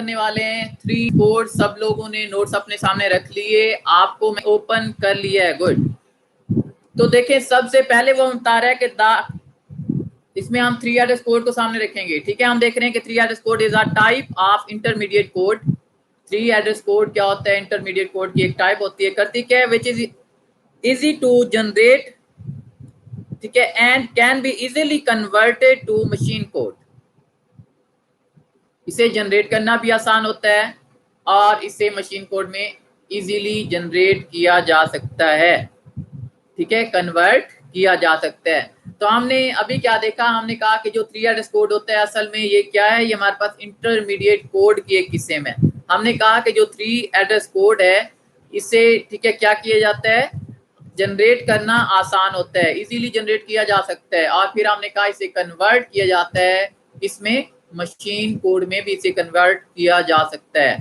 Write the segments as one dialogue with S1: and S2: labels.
S1: करने वाले हैं 3 कोड। सब लोगों ने नोट्स अपने सामने रख लिए, आपको मैं ओपन कर लिया है। गुड। तो देखें, सबसे पहले वो बता रहा है कि इसमें हम 3 एड्रेस कोड को सामने रखेंगे। ठीक है, हम देख रहे हैं कि 3 address code is a type of intermediate code. 3 address code क्या होता है? इंटरमीडिएट कोड की एक टाइप होती है। करती क्या है? Which is easy to generate, ठीक है, and can be easily converted to machine code. इसे जनरेट करना भी आसान होता है और इसे मशीन कोड में इजीली जनरेट किया जा सकता है। ठीक है, कन्वर्ट किया जा सकता है। तो हमने अभी क्या देखा? हमने कहा कि जो 3 एड्रेस कोड होता है असल में ये क्या है? ये हमारे पास इंटरमीडिएट कोड की एक किस्म है। हमने कहा कि जो 3 एड्रेस कोड है इसे, ठीक है, क्या किया जाता है? जनरेट करना आसान होता है, इजीली जनरेट किया जा सकता है। और फिर हमने कहा इसे कन्वर्ट किया जाता है, इसमें मशीन कोड में भी इसे कन्वर्ट किया जा सकता है।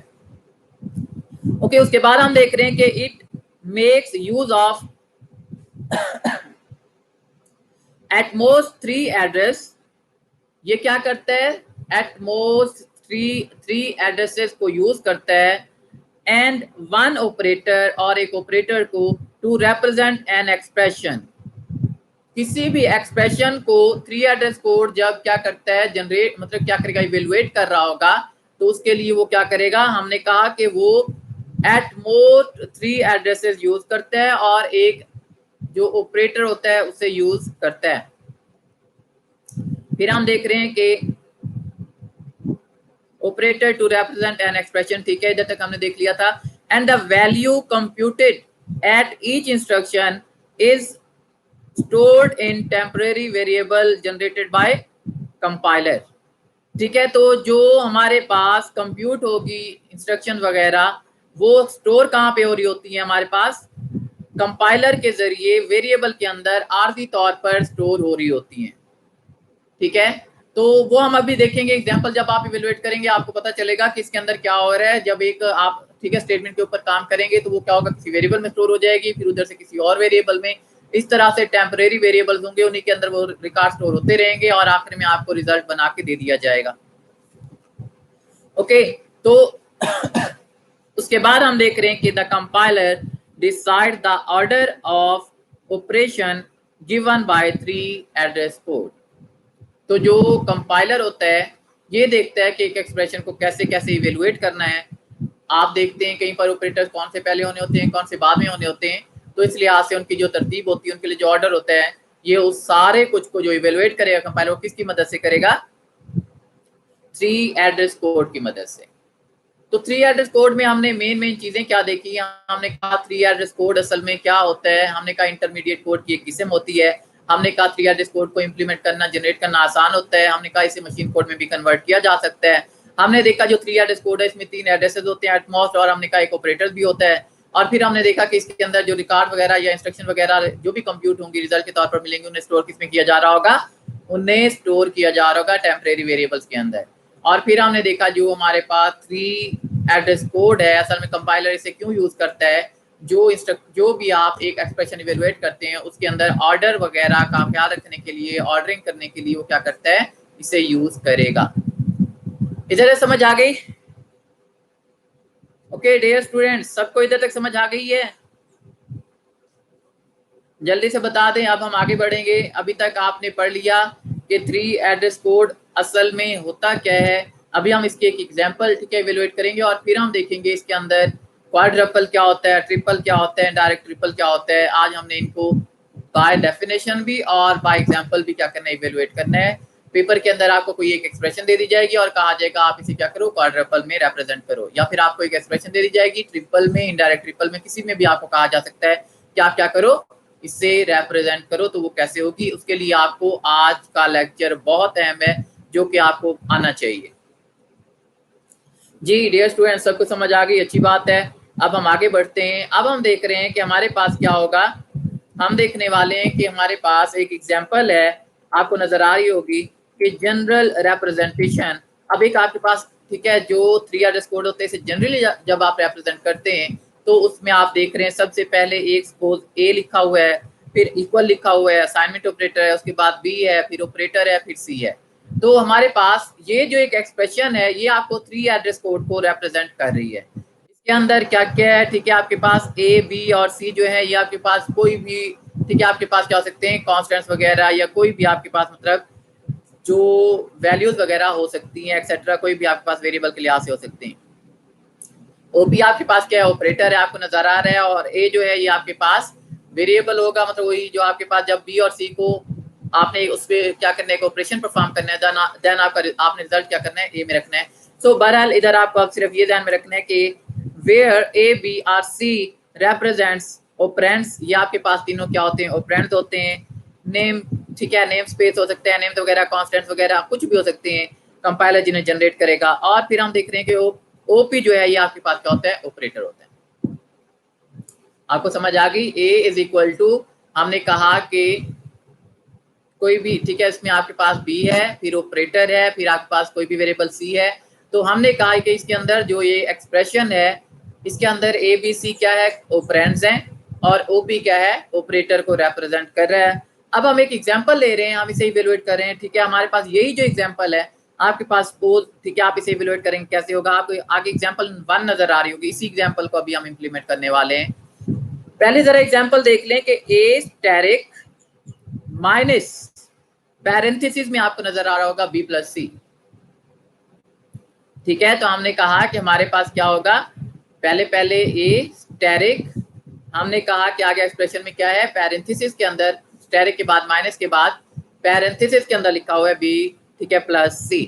S1: ओके, उसके बाद हम देख रहे हैं कि it makes use of at most 3 address. ये क्या करता है? एट मोस्ट थ्री एड्रेसेस को यूज करता है एंड 1 ऑपरेटर, और एक ऑपरेटर को, टू रिप्रेजेंट एन एक्सप्रेशन। किसी भी एक्सप्रेशन को 3 एड्रेस कोड जब क्या करता है? जनरेट, मतलब क्या करेगा? इवेलुएट कर रहा होगा, तो उसके लिए वो क्या करेगा? हमने कहा कि वो एट मोस्ट 3 एड्रेसेस यूज करता है और एक जो ऑपरेटर होता है उसे यूज करता है। फिर हम देख रहे हैं कि operator to represent an expression. ठीक है, इधर तक हमने देख लिया था। And the value computed at each instruction is stored in temporary variable generated by compiler. ठीक है, तो जो हमारे पास कंप्यूट होगी इंस्ट्रक्शन वगैरह, वो स्टोर कहाँ पे हो रही होती है? हमारे पास कंपाइलर के जरिए वेरिएबल के अंदर आर्जी तौर पर स्टोर हो रही होती हैं। ठीक है, तो वो हम अभी देखेंगे एग्जांपल। जब आप इवेलुएट करेंगे आपको पता चलेगा कि इसके अंदर क्या हो रहा है। जब एक आप, ठीक है, स्टेटमेंट के ऊपर काम करेंगे तो वो क्या होगा? किसी वेरिएबल में स्टोर हो जाएगी, फिर उधर से किसी और वेरिएबल में। इस तरह से टेम्परेरी वेरिएबल्स होंगे, उन्हीं के अंदर वो रिकॉर्ड स्टोर होते रहेंगे और आखिर में आपको रिजल्ट बना के दे दिया जाएगा। ओके, तो उसके बाद हम देख रहे हैं कि the compiler decide the order of operation given by 3 address code. तो जो कंपाइलर होता है ये देखता है कि एक एक्सप्रेशन को कैसे कैसे इवेलुएट करना है। आप देखते हैं कहीं पर ऑपरेटर्स कौन से पहले होने होते हैं, कौन से बाद में होने होते हैं, तो इस लिहाज से उनकी जो तरतीब होती है, उनके लिए जो ऑर्डर होता है, ये उस सारे कुछ को जो इवेलुएट करेगा कंपाइलर, किसकी मदद से करेगा? 3 एड्रेस कोड की मदद से। तो 3 एड्रेस कोड में हमने मेन चीजें क्या देखी? हमने कहा 3 एड्रेस कोड असल में क्या होता है। हमने कहा इंटरमीडिएट कोड की एक किस्म होती है। हमने कहा 3 एड्रेस कोड को इंप्लीमेंट करना, जनरेट करना आसान होता है। हमने कहा इसे मशीन कोड में भी कन्वर्ट किया जा सकता है। हमने देखा जो 3 एड्रेस कोड है इसमें 3 एड्रेसेस होते हैं एटमोस्ट, और हमने कहा एक ऑपरेटर भी होता है। और फिर हमने देखा कि इसके अंदर जो रिकॉर्ड वगैरह या इंस्ट्रक्शन वगैरह जो भी कंप्यूट होंगी, रिजल्ट के तौर पर मिलेंगे, उन्हें स्टोर किसमें किया जा रहा होगा? उन्हें स्टोर किया जा रहा होगा टेम्परेरी वेरिएबल्स के अंदर। और फिर हमने देखा जो हमारे पास 3 एड्रेस कोड है, असल में कंपाइलर इसे क्यों यूज करता है? जो भी आप एक एक्सप्रेशन इवेलुएट करते हैं उसके अंदर ऑर्डर वगैरह का ख्याल रखने के लिए, ऑर्डरिंग करने के लिए वो क्या करता है? इसे यूज करेगा। इधर समझ आ गई? ओके डियर स्टूडेंट्स, सबको इधर तक समझ आ गई है? जल्दी से बता दें, अब हम आगे बढ़ेंगे। अभी तक आपने पढ़ लिया कि 3 एड्रेस कोड असल में होता क्या है। अभी हम इसके एक एग्जांपल, ठीक है, इवेलुएट करेंगे और फिर हम देखेंगे इसके अंदर क्वाड्रपल क्या होता है, ट्रिपल क्या होता है, डायरेक्ट ट्रिपल क्या होता है। आज हमने इनको बाय डेफिनेशन भी और बाय एग्जांपल भी क्या करना है? इवेलुएट करना है। पेपर के अंदर आपको कोई एक एक्सप्रेशन दे दी जाएगी और कहा जाएगा आप इसे क्या करो? क्वाड्रपल में रिप्रेजेंट करो। या फिर आपको एक एक्सप्रेशन दे दी जाएगी ट्रिपल में, इनडायरेक्ट ट्रिपल में, किसी में भी आपको कहा जा सकता है कि आप क्या करो? इससे रिप्रेजेंट करो। तो वो कैसे होगी? उसके लिए आपको आज का लेक्चर बहुत अहम है, जो कि आपको आना चाहिए। जी डियर स्टूडेंट, सबको समझ आ गई? अच्छी बात है। अब हम आगे बढ़ते हैं। अब हम देख रहे हैं कि हमारे पास क्या होगा। हम देखने वाले हैं कि हमारे पास एक एग्जांपल है, आपको नजर आ रही होगी कि जनरल रिप्रेजेंटेशन। अब एक आपके पास, ठीक है, जो 3 एड्रेस कोड होते हैं इसे जनरली जब आप रिप्रेजेंट करते हैं तो उसमें आप देख रहे हैं सबसे पहले एक सपोज ए लिखा हुआ है, फिर इक्वल लिखा हुआ है, असाइनमेंट ऑपरेटर है, उसके बाद बी है, फिर ऑपरेटर है, फिर सी है। तो हमारे पास ये जो एक एक्सप्रेशन है ये आपको 3 एड्रेस कोड को रिप्रेजेंट कर रही है। इसके अंदर क्या क्या है, ठीक है, आपके पास ए, बी और सी जो है ये आपके पास कोई भी, ठीक है, आपके पास क्या हो सकते हैं, कॉन्स्टेंट्स वगैरह या कोई भी आपके पास मतलब जो वैल्यूज वगैरह हो सकती हैं एक्सेट्रा, कोई भी आपके पास वेरिएबल के लिहाज से हो सकते हैं। ओपी आपके पास क्या है, ऑपरेटर है, आपको नजर आ रहा है, और ए जो है ये आपके पास वेरिएबल होगा, मतलब वही जो आपके पास जब बी और सी को आपने उस पर क्या करना है, ऑपरेशन परफॉर्म करना है, देन आपने रिजल्ट क्या करना है, ए में रखना है। सो बहरहाल इधर आपको अब सिर्फ ये ध्यान में रखना है कि वेयर ए, बी और सी रेप्रेजेंट्स ऑपरेंड्स, ये आपके पास तीनों क्या होते हैं, ऑपरेंड्स होते हैं। नेम, ठीक है, नेम स्पेस हो सकते हैं, नेम्स वगैरह, कॉन्स्टेंट्स वगैरह कुछ भी हो सकते हैं, कंपाइलर जिन्हें जनरेट करेगा। और फिर हम देख रहे हैं कि ओपी जो है ये आपके पास क्या होता है, ऑपरेटर होता है। आपको समझ आ गई। ए इज इक्वल टू, हमने कहा कि कोई भी, ठीक है, इसमें आपके पास बी है, फिर ऑपरेटर है, फिर आपके पास कोई भी वेरिएबल सी है। तो हमने कहा कि इसके अंदर जो ये एक्सप्रेशन है इसके अंदर ए बी सी क्या है, ऑपरेंड्स हैं, और ओपी क्या है, ऑपरेटर को रिप्रेजेंट कर रहा है। अब हम एक एग्जांपल ले रहे हैं, हम इसे इवेलुएट कर रहे हैं, ठीक है, हमारे पास यही जो एग्जांपल है आपके पास सपोज, ठीक है, आप इसे इवेलुएट करेंगे कैसे होगा, आपको आगे एग्जांपल 1 नजर आ रही होगी, इसी एग्जांपल को अभी हम इंप्लीमेंट करने वाले हैं। पहले जरा एग्जांपल देख लें कि ए स्टैरिक माइनस पैरेंथेसिस में आपको नजर आ रहा होगा बी प्लस सी, ठीक है। तो हमने कहा कि हमारे पास क्या होगा, पहले ए स्टैरिक, हमने कहा कि आगे एक्सप्रेशन में क्या है, पैरेंथेसिस के अंदर स्टैरिक के बाद माइनस के बाद पैरेंथेसिस के अंदर लिखा हुआ है बी, ठीक है, प्लस सी।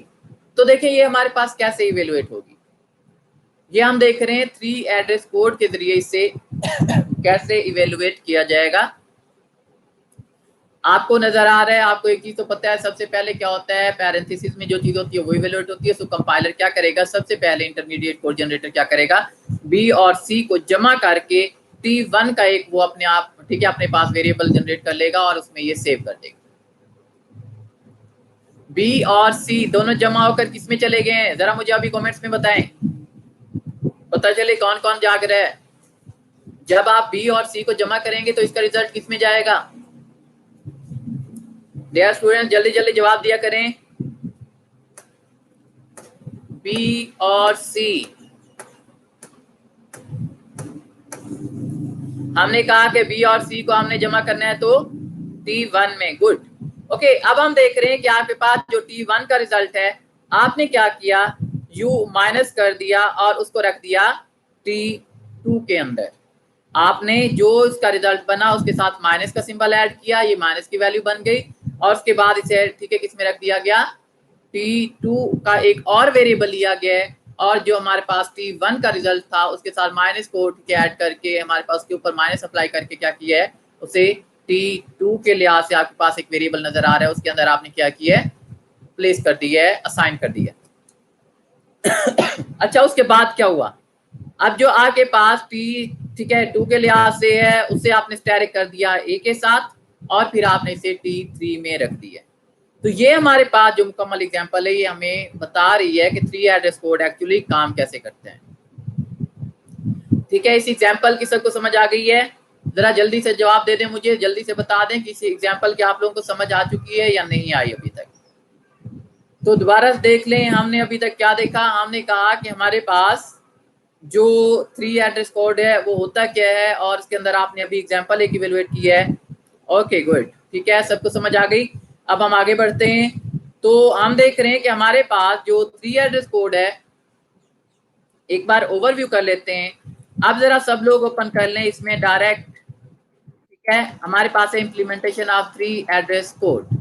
S1: तो देखिए ये हमारे पास कैसे इवेलुएट होगी, ये हम देख रहे हैं 3 एड्रेस कोड के जरिए इसे कैसे इवेलुएट किया जाएगा। आपको नजर आ रहा है, आपको एक चीज तो पता है, सबसे पहले क्या होता है, पैरेंथेसिस में जो चीज होती है वो इवेलुएट होती है। सो कंपाइलर क्या करेगा, सबसे पहले इंटरमीडिएट कोड जनरेटर क्या करेगा, बी और सी को जमा करके T1 का एक वो अपने आप, ठीक है, अपने पास वेरिएबल जनरेट कर लेगा और उसमें ये सेव कर देगा। बी और सी दोनों जमा होकर किसमें चले गए हैं, जरा मुझे अभी कमेंट्स में बताएं, पता चले कौन कौन जाग रहा है। जब आप बी और सी को जमा करेंगे तो इसका रिजल्ट किसमें जाएगा, डियर स्टूडेंट जल्दी जल्दी जवाब दिया करें। बी और सी, हमने कहा कि बी और सी को हमने जमा करना है तो T1 में, गुड। ओके, अब हम देख रहे हैं कि आपके पास जो T1 का रिजल्ट है आपने क्या किया, U माइनस कर दिया और उसको रख दिया T2 के अंदर। आपने जो इसका रिजल्ट बना उसके साथ माइनस का सिंबल ऐड किया, ये माइनस की वैल्यू बन गई, और उसके बाद इसे, ठीक है, किसमें रख दिया गया, T2 का एक और वेरिएबल लिया गया है, और जो हमारे पास T1 का रिजल्ट था उसके साथ माइनस को ऐड करके हमारे पास उसके ऊपर माइनस अप्लाई करके क्या किया है, उसे T2 के लिहाज से आपके पास एक वेरिएबल नजर आ रहा है, उसके अंदर आपने क्या किया है, प्लेस कर दिया है, असाइन कर दिया। अच्छा, उसके बाद क्या हुआ, अब जो आपके पास T, ठीक है, 2 के लिहाज से है उसे आपने स्टैरिक कर दिया A के साथ, और फिर आपने इसे T3 में रख दिया। तो ये हमारे पास जो मुकम्मल एग्जांपल है ये हमें बता रही है कि 3 एड्रेस कोड एक्चुअली काम कैसे करते हैं। ठीक है, इस एग्जांपल की सबको समझ आ गई है, जरा जल्दी से जवाब दे दें, मुझे जल्दी से बता दें कि इस एग्जांपल की आप लोगों को समझ आ चुकी है या नहीं आई अभी तक। तो दोबारा देख लें, हमने अभी तक क्या देखा, हमने कहा कि हमारे पास जो 3 एड्रेस कोड है वो होता क्या है, और इसके अंदर आपने अभी एग्जांपल एक इवेलुएट किया है। ओके गुड, ठीक है, सबको समझ आ गई। अब हम आगे बढ़ते हैं, तो हम देख रहे हैं कि हमारे पास जो 3 एड्रेस कोड है, एक बार ओवरव्यू कर लेते हैं। अब जरा सब लोग ओपन कर लें इसमें डायरेक्ट, ठीक है, हमारे पास है इम्प्लीमेंटेशन ऑफ 3 एड्रेस कोड।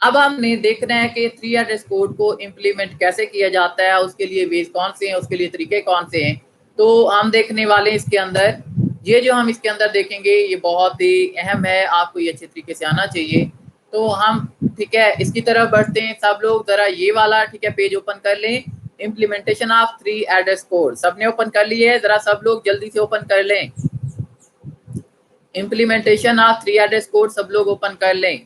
S1: अब हमने देखना है कि 3 एड्रेस कोड को इम्प्लीमेंट कैसे किया जाता है, उसके लिए वेज कौन से हैं, उसके लिए तरीके कौन से हैं। तो हम देखने वाले हैं इसके अंदर, ये जो हम इसके अंदर देखेंगे ये बहुत ही अहम है, आपको ये अच्छे तरीके से आना चाहिए। तो हम, ठीक है, इसकी तरफ बढ़ते हैं। सब लोग जरा ये वाला, ठीक है, पेज ओपन कर लें, इम्प्लीमेंटेशन ऑफ 3 एड्रेस कोड। सबने ओपन कर लिए है, जरा सब लोग जल्दी से ओपन कर लें। इम्प्लीमेंटेशन ऑफ 3 एड्रेस कोड सब लोग ओपन कर लें,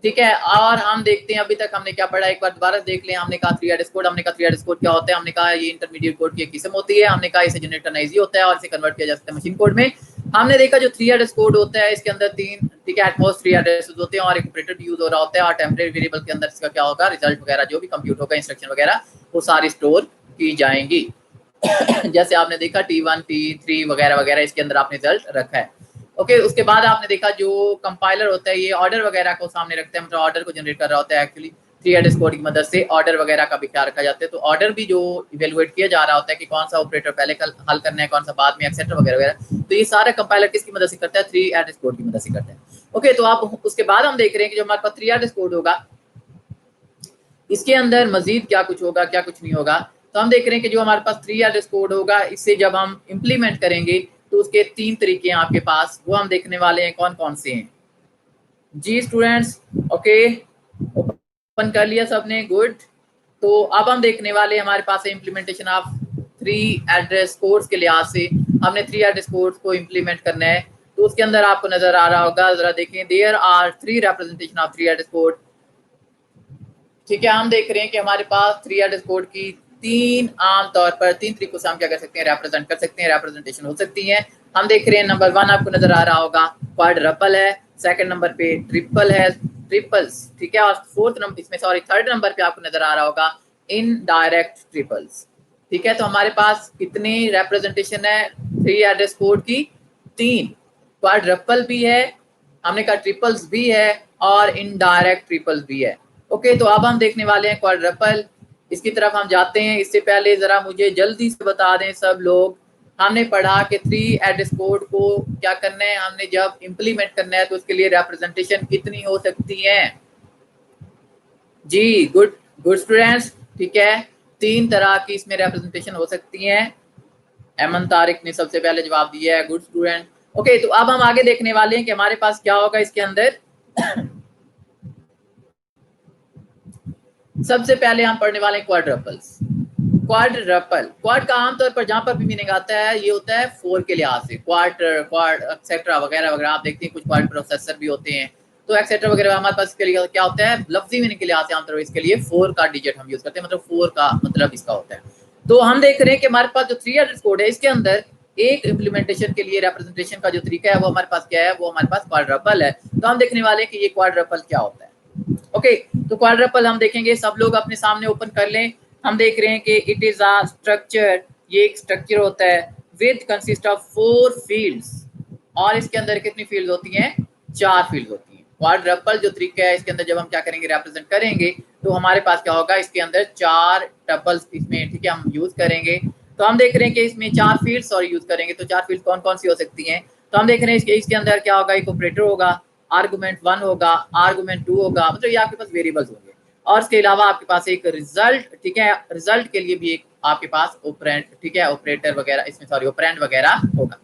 S1: ठीक है। और हम देखते हैं अभी तक हमने क्या पढ़ा, एक बार दोबारा देख लें। हमने कहा 3 एड्रेस कोड, हमने कहा 3 एड्रेस कोड क्या होता है, हमने कहा ये इंटरमीडिएट कोड की एक किस्म होती है, हमने कहा इसे जनरेट करना ईजी होता है और इसे कन्वर्ट किया जा सकता है मशीन कोड में। हमने देखा जो 3 एड्रेस कोड होता है इसके अंदर 3, ठीक है, एट मोस्ट 3 एड्रेसेस होते हैं और एक ऑपरेटर भी यूज हो रहा होता है, और टेम्परेरी वेरिएबल के अंदर इसका क्या होगा, रिजल्ट वगैरह जो भी कंप्यूट होगा, इंस्ट्रक्शन वगैरह वो सारी स्टोर की जाएंगी। जैसे आपने देखा T1 T3 वगैरह वगैरह इसके अंदर आपने रिजल्ट रखा है। ओके, उसके बाद आपने देखा जो कंपाइलर होता है ये ऑर्डर वगैरह को सामने रखता है, मतलब ऑर्डर को जनरेट कर रहा होता है। एक्चुअली 3 एड्रेस कोड की मदद से ऑर्डर वगैरह का भी ख्याल रखा जाता है, तो ऑर्डर भी जो इवेलुएट किया जा रहा होता है कि कौन सा ऑपरेटर पहले हल करना है, कौन सा बाद में, एक्सेट्रा वगैरह वगैरह, तो ये सारा कंपाइलर किसकी मदद से करता है, 3 एड्रेस कोड की मदद से करता है। ओके, तो आप उसके बाद हम देख रहे हैं कि जो हमारे पास 3 एड्रेस कोड होगा इसके अंदर मजीद क्या कुछ होगा, क्या कुछ नहीं होगा। तो हम देख रहे हैं कि जो हमारे पास 3 एड्रेस कोड होगा इससे जब हम इम्प्लीमेंट करेंगे तो उसके 3 तरीके हैं आपके पास, वो हम देखने वाले हैं कौन कौन से हैं। जी स्टूडेंट्स, ओके, ओपन कर लिया सबने, गुड। तो अब हम देखने वाले हमारे पास है इम्प्लीमेंटेशन ऑफ 3 एड्रेस कोड्स के लिहाज से हमने 3 एड्रेस कोड्स को इम्प्लीमेंट करना है। तो उसके अंदर आपको नजर आ रहा होगा, जरा देखें, there are 3 representation of 3 address code. ठीक है, हम देख रहे हैं कि हमारे पास 3 एड्रेस कोड की 3 आम तौर पर 3 तरीकों से हम क्या कर सकते हैं, रिप्रेजेंट कर सकते हैं, रिप्रेजेंटेशन हो सकती है। हम देख रहे हैं नंबर 1 आपको नजर आ रहा होगा क्वाड्रपल है, सेकंड नंबर पे ट्रिपल है, ट्रिपल्स, ठीक है, और फोर्थ नंबर इसमें सॉरी थर्ड नंबर पे आपको नजर आ रहा होगा इनडायरेक्ट ट्रिपल्स। ठीक है, तो हमारे पास कितनी रिप्रेजेंटेशन है 3 एड्रेस कोड की, 3। क्वाड्रपल भी है, हमने कहा ट्रिपल्स भी है, और इनडायरेक्ट ट्रिपल्स भी है। ओके, तो अब हम देखने वाले हैं क्वाड्रपल, इसकी तरफ हम जाते हैं। इससे पहले जरा मुझे जल्दी से बता दें सब लोग, हमने पढ़ा कि 3 एड्रेस कोड को क्या करना है, हमने जब इम्प्लीमेंट करना है तो उसके लिए रिप्रेजेंटेशन कितनी हो सकती है। जी गुड, गुड स्टूडेंट्स, ठीक है, 3 तरह की इसमें रिप्रेजेंटेशन हो सकती है। अमन तारिक ने सबसे पहले जवाब दिया है, गुड स्टूडेंट। ओके, तो अब हम आगे देखने वाले हैं कि हमारे पास क्या होगा इसके अंदर। सबसे पहले हम पढ़ने वाले हैं क्वाड्रपल्स। क्वाड्रपल, क्वाड का आमतौर पर जहां पर भी मीनिंग आता है ये होता है 4 के लिहाज से, क्वार्टर, क्वाड, एक्सेट्रा वगैरह वगैरह। आप देखते हैं कुछ क्वाड प्रोसेसर भी होते हैं, तो एक्सेट्रा वगैरह हमारे पास इसके लिए क्या होता है, लफ्जी मीनिंग के लिहाज से आमतौर पर इसके लिए 4 का डिजिट हम यूज करते हैं, मतलब 4 का मतलब इसका होता है। तो हम देख रहे हैं कि हमारे पास जो 3 एड्रेस कोड है इसके अंदर एक इम्प्लीमेंटेशन के लिए रिप्रेजेंटेशन का जो तरीका है वो हमारे पास क्या है, वो हमारे पास क्वाड्रपल है। तो हम देखने वाले हैं कि ये क्वाड्रपल क्या होता है। ओके, तो क्वाड्रपल हम देखेंगे, सब लोग अपने सामने ओपन कर लें। हम देख रहे हैं कि इट इज अ स्ट्रक्चर, ये एक स्ट्रक्चर होता है विद कंसिस्ट ऑफ 4 फील्ड्स, और इसके अंदर कितनी फील्ड होती हैं, 4 फील्ड होती हैं। क्वाड्रपल जो तरीका है इसके अंदर जब हम क्या करेंगे, रिप्रेजेंट करेंगे, तो हमारे पास क्या होगा, इसके अंदर 4 टपल्स इसमें, ठीक है, हम यूज करेंगे। तो हम देख रहे हैं कि इसमें 4 फील्ड्स और यूज करेंगे, तो 4 फील्ड कौन कौन सी हो सकती हैं। तो हम देख रहे हैं इसके अंदर क्या होगा, एक ऑपरेटर होगा, आर्गुमेंट 1 होगा, आर्गुमेंट 2 होगा, मतलब ये आपके पास वेरिएबल्स होंगे, और इसके अलावा आपके पास एक रिजल्ट, ठीक है, रिजल्ट के लिए भी एक आपके पास ऑपरेंड, ठीक है, ऑपरेटर वगैरह इसमें सॉरी ऑपरेंड वगैरह होगा।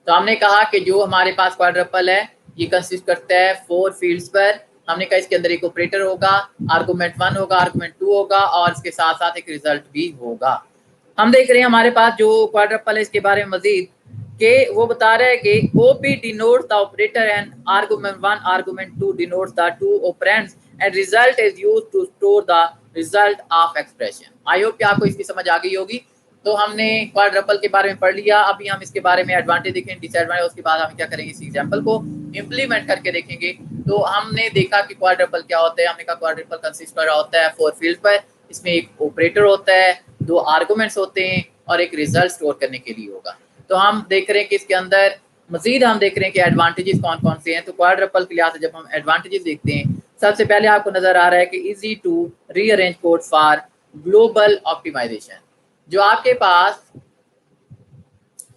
S1: तो हमने कहा कि जो हमारे पास क्वाड्रपल है ये कंसिस्ट करता है 4 फील्ड्स पर। हमने कहा इसके अंदर एक ऑपरेटर होगा, आर्गुमेंट 1 होगा, आर्गुमेंट 2 होगा, और इसके साथ साथ एक रिजल्ट भी होगा। हम देख रहे हैं हमारे पास जो क्वाड्रपल है इसके बारे में मजीद कि वो बता रहा है कि OP denotes the operator and argument 1 argument 2 denotes the 2 operands and result is used to store the result of expression। I hope कि आपको इसकी समझ आ गई होगी। तो हमने क्वाड्रपल के बारे में पढ़ लिया, अभी हम इसके बारे में एडवांटेज देखें, डिसएडवांटेज, उसके बाद हम क्या करेंगे, इस एग्जांपल को इंप्लीमेंट करके देखेंगे। तो हमने देखा कि क्वाड्रपल क्या होता है, हमने कहा क्वाड्रपल कंसिस्ट कर रहा होता है 4 फील्ड पर, इसमें एक ऑपरेटर होता है, 2 आर्गुमेंट्स होते हैं, और एक रिजल्ट स्टोर करने के लिए होगा। तो हम देख रहे हैं कि इसके अंदर मजीद हम देख रहे हैं कि एडवांटेजेस कौन कौन से हैं। तो क्वाड्रपल के लिहाज से जब हम एडवांटेजेस देखते हैं, सबसे पहले आपको नजर आ रहा है कि easy to rearrange code for global optimisation. जो आपके पास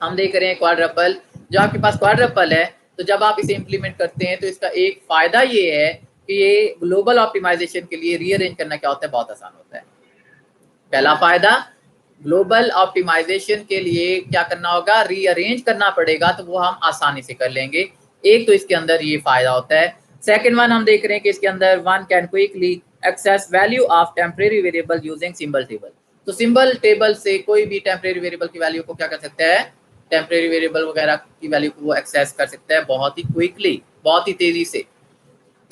S1: हम देख रहे हैं क्वाड्रपल, जो आपके पास क्वाड्रपल है, तो जब आप इसे इंप्लीमेंट करते हैं तो इसका एक फायदा ये है कि ये ग्लोबल ऑप्टिमाइजेशन के लिए रीअरेंज करना क्या होता है, बहुत आसान होता है। पहला फायदा, ग्लोबल ऑप्टिमाइजेशन के लिए क्या करना होगा, रीअरेंज करना पड़ेगा, तो वो हम आसानी से कर लेंगे। एक तो इसके अंदर ये फायदा होता है। सेकंड वन हम देख रहे हैं कि इसके अंदर one can quickly access value of temporary variable using symbol table. तो सिंबल टेबल से कोई भी टेम्परेरी वेरिएबल की वैल्यू को क्या कर सकता है, टेम्परेरी वेरिएबल वगैरह की वैल्यू को वो एक्सेस कर सकता है बहुत ही क्विकली, बहुत ही तेजी से।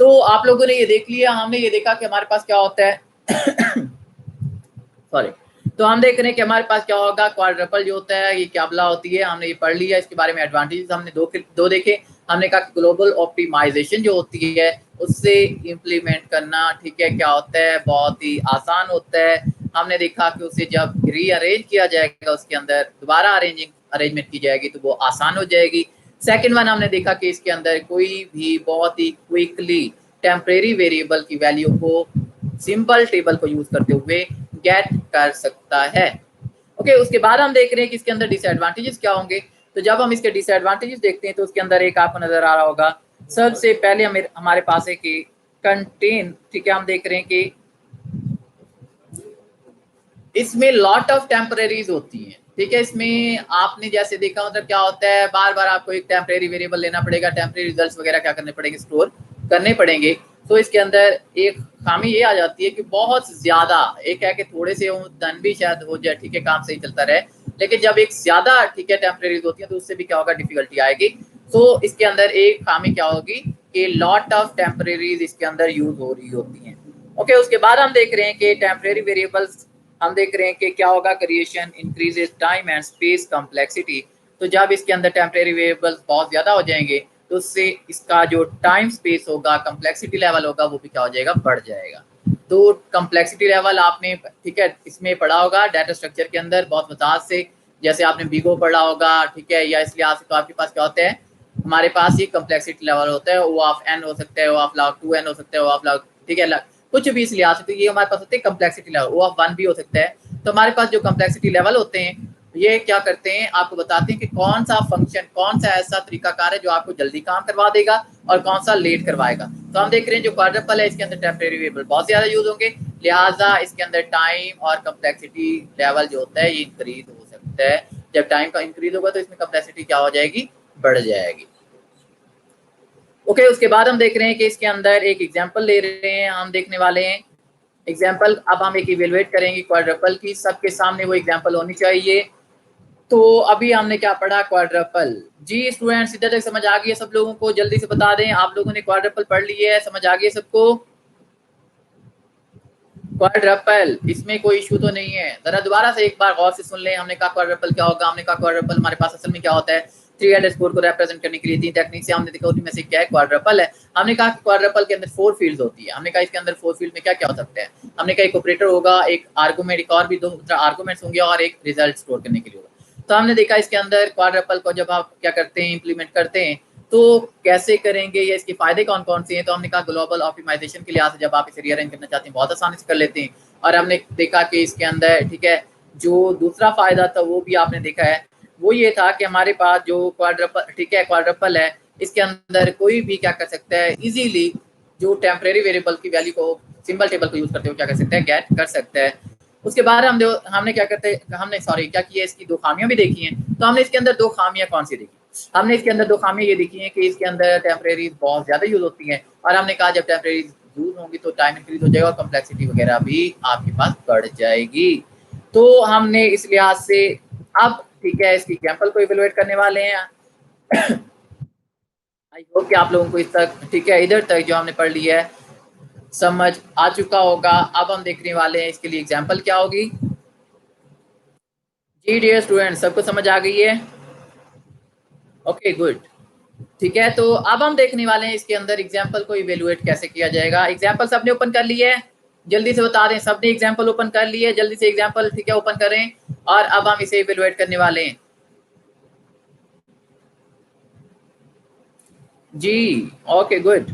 S1: तो आप लोगों ने ये देख लिया, हमने ये देखा कि हमारे पास क्या होता है सॉरी, तो हम देख रहे हैं कि हमारे पास क्या होगा, क्वाड्रपल जो होता है ये क्या बला होती है, हमने ये पढ़ लिया, इसके बारे में एडवांटेजेस हमने दो देखे। हमने कहा कि ग्लोबल ऑप्टिमाइजेशन जो होती है उससे इम्प्लीमेंट करना, ठीक है, क्या होता है, बहुत ही आसान होता है। हमने देखा कि उसे जब रीअरेंज किया जाएगा, उसके अंदर दोबारा अरेंजमेंट की जाएगी तो वो आसान हो जाएगी। सेकंड वन, हमने देखा कि इसके अंदर कोई भी बहुत ही क्विकली टेम्परेरी वेरिएबल की वैल्यू को सिंपल टेबल को यूज करते हुए गेट कर सकता है। ओके, उसके बाद हम देख रहे हैं कि इसके अंदर डिसएडवांटेजेस क्या होंगे। तो जब हम इसके डिसएडवांटेजेस देखते हैं तो उसके अंदर एक आपको नजर आ रहा होगा, सबसे पहले हमारे पास है कि कंटेन, ठीक है, हम देख रहे हैं कि इसमें लॉट ऑफ टेम्परेरीज होती हैं, ठीक है। इसमें आपने जैसे देखा, मतलब क्या होता है, बार बार आपको एक टेम्परेरी वेरिएबल लेना पड़ेगा, टेम्परेरी रिजल्ट्स वगैरह क्या करने पड़ेंगे, स्टोर करने पड़ेंगे। तो इसके अंदर एक खामी ये आ जाती है कि बहुत ज्यादा, एक है कि थोड़े से धन भी शायद हो जाए, ठीक है, काम सही चलता रहे, लेकिन जब एक ज्यादा, ठीक है, टेम्परेरीज होती है तो उससे भी क्या होगा, डिफिकल्टी आएगी। तो इसके अंदर एक खामी क्या होगी कि लॉट ऑफ टेम्परेरीज इसके अंदर यूज हो रही होती हैं। ओके, उसके बाद हम देख रहे हैं कि टेम्परेरी वेरिएबल्स, हम देख रहे हैं कि क्या होगा, creation increases time and space complexity. तो जब इसके अंदर टेम्परेरी वेरिएबल्स बहुत ज्यादा हो जाएंगे तो उससे इसका जो टाइम स्पेस होगा, कॉम्प्लेक्सिटी लेवल होगा, वो भी क्या हो जाएगा, बढ़ जाएगा। तो कॉम्प्लेक्सिटी लेवल आपने, ठीक है, इसमें पढ़ा होगा डाटा स्ट्रक्चर के अंदर बहुत वजाहत से, जैसे आपने बीगो पढ़ा होगा, ठीक है, या इस लिहाज से तो आपके पास क्या होता है, हमारे पास ये कॉम्प्लेक्सिटी लेवल होता है, वो ऑफ एन हो सकता है, वो ऑफ लॉग 2n हो सकता है, वो ऑफ लॉग, ठीक है, कुछ भी इस लिहाज से। तो ये हमारे पास होते हैं कॉम्प्लेक्सिटी लेवल, वो ऑफ 1 भी हो सकता है। तो हमारे पास जो कॉम्प्लेक्सिटी लेवल होते हैं ये क्या करते हैं, आपको बताते हैं कि कौन सा फंक्शन, कौन सा ऐसा तरीकाकार है जो आपको जल्दी काम करवा देगा और कौन सा लेट करवाएगा। तो हम देख रहे हैं जो क्वाड्रपल है इसके अंदर टेम्परेरी वेरिएबल बहुत ज्यादा यूज होंगे, लिहाजा इसके अंदर टाइम और कॉम्प्लेक्सिटी लेवल जो होता है ये इंक्रीज हो सकता है। जब टाइम का इंक्रीज होगा तो इसमें कॉम्प्लेक्सिटी क्या हो जाएगी, बढ़ जाएगी। ओके, उसके बाद हम देख रहे हैं कि इसके अंदर एक एग्जांपल ले रहे हैं, हम देखने वाले हैं एग्जांपल। अब हम एक इवेलुएट करेंगे क्वाड्रपल की, सबके सामने वो एग्जांपल होनी चाहिए। तो अभी हमने क्या पढ़ा, क्वाड्रपल। जी स्टूडेंट्स, इधर तक समझ आ गई है सब लोगों को? जल्दी से बता दें, आप लोगों ने क्वाड्रपल पढ़ ली है, समझ आ गई है सबको? क्वाड्रपल, इसमें कोई इशू तो नहीं है? जरा दोबारा से एक बार गौर से सुन लें। हमने कहा क्वाड्रपल क्या होगा, हमने कहा क्वाड्रपल हमारे पास असल में क्या होता है, 3 हेडेड स्कोर को रिप्रेजेंट करने के लिए 3 टेक्निक से हमने देखा, उनमें से क्या है, क्वाड्रपल है। हमने कहा कि क्वाड्रपल के अंदर 4 फील्ड्स होती है। हमने कहा इसके अंदर 4 फील्ड में क्या क्या हो सकते हैं, हमने कहा एक ऑपरेटर होगा, एक आर्गुमेंट, एक और भी 2 आर्गुमेंट्स होंगे और एक रिजल्ट स्टोर करने के लिए होगा। तो हमने देखा इसके अंदर क्वाड्रपल को जब आप क्या करते हैं, इंप्लीमेंट करते हैं, तो कैसे करेंगे या इसके फायदे कौन कौन से हैं। तो हमने कहा ग्लोबल ऑप्टिमाइजेशन के लिहाज से जब आप इसे रीअरेंज करना चाहते हैं बहुत आसानी से कर लेते हैं। और हमने देखा कि इसके अंदर, ठीक है, जो दूसरा फायदा था वो भी आपने देखा है, वो ये था कि हमारे पास जो क्वाड्रपल, ठीक है, क्वाड्रपल है, इसके अंदर कोई भी क्या कर सकता है, इजीली जो टेम्परेरी वेरिएबल की वैल्यू को सिंबल टेबल को यूज करते हुए क्या कर सकता है, गेट कर सकता है। उसके बाद हमने क्या करते हैं, हमने सॉरी क्या किया, इसकी 2 खामियां भी देखी हैं। तो हमने इसके अंदर 2 खामियां कौन सी देखी, हमने इसके अंदर 2 खामियां ये देखी हैं कि इसके अंदर टेम्परेरी बहुत ज्यादा यूज होती हैं, और हमने कहा जब टेम्परेरी यूज होंगी तो टाइम इंक्रीज हो जाएगा और कॉम्प्लेक्सिटी वगैरह भी आपके पास बढ़ जाएगी। तो हमने इस लिहाज से अब, ठीक है, इसकी एग्जांपल को इवेलुएट करने वाले हैं। आई होप कि आप लोगों को इस तक, ठीक है, इधर तक जो हमने पढ़ लिया है समझ आ चुका होगा। अब हम देखने वाले हैं इसके लिए एग्जांपल क्या होगी। जी डियर स्टूडेंट, सबको समझ आ गई है? ओके गुड, ठीक है। तो अब हम देखने वाले हैं इसके अंदर एग्जाम्पल को इवेलुएट कैसे किया जाएगा। एग्जाम्पल सबने ओपन कर लिए है? जल्दी से बता दें, सबने एग्जाम्पल ओपन कर लिए? जल्दी से एग्जाम्पल, ठीक है, ओपन करें। और अब हम इसे इवेलुएट करने वाले हैं। जी ओके गुड,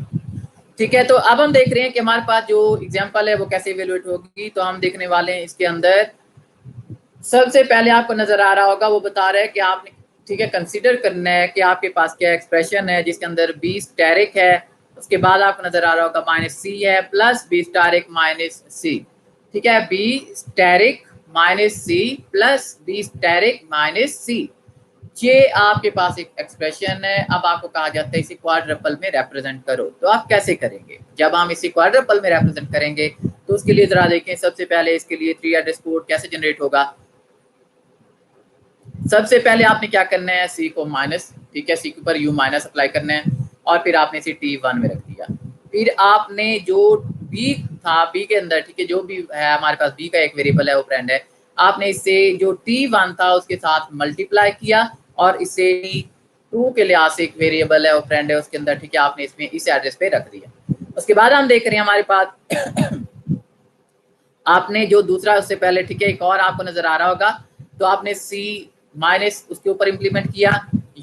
S1: ठीक है। तो अब हम देख रहे हैं कि हमारे पास जो एग्जाम्पल है वो कैसे इवेलुएट होगी। तो हम देखने वाले हैं इसके अंदर, सबसे पहले आपको नजर आ रहा होगा, वो बता रहा है कि आपने, ठीक है, कंसीडर करना है कि आपके पास क्या एक्सप्रेशन है जिसके अंदर बी स्टेरिक है। उसके बाद आपको नजर आ रहा होगा -c है प्लस बी स्टेरिक -c, ठीक है, B asterisk -c plus B asterisk -c, ये आपके पास एक एक्सप्रेशन है। अब आपको कहा जाता है इसे क्वाड्रपल में रिप्रेजेंट करो। तो आप कैसे करेंगे, जब हम इसे क्वाड्रपल में रिप्रेजेंट करेंगे तो उसके लिए जरा देखें। सबसे पहले इसके लिए 3 एड्रेस कोड कैसे जनरेट होगा। सबसे पहले आपने क्या करना है, सी को माइनस, ठीक है, सी के ऊपर यू माइनस अप्लाई करना है और फिर आपने इसे T1 में रख दिया। फिर आपने जो बी था, बी के अंदर, ठीक है, जो भी है हमारे पास बी का एक वेरिएबल है, ऑपरेंड है, आपने इससे जो T1 था उसके साथ मल्टीप्लाई किया और इसे टू के लिहाज से एक वेरिएबल है और फ्रेंड है उसके अंदर, ठीक है, आपने इसमें इस एड्रेस पे रख दिया। उसके बाद हम देख रहे हैं हमारे पास आपने जो दूसरा उससे पहले, ठीक है, एक और आपको नजर आ रहा होगा, तो आपने सी माइनस उसके ऊपर इंप्लीमेंट किया,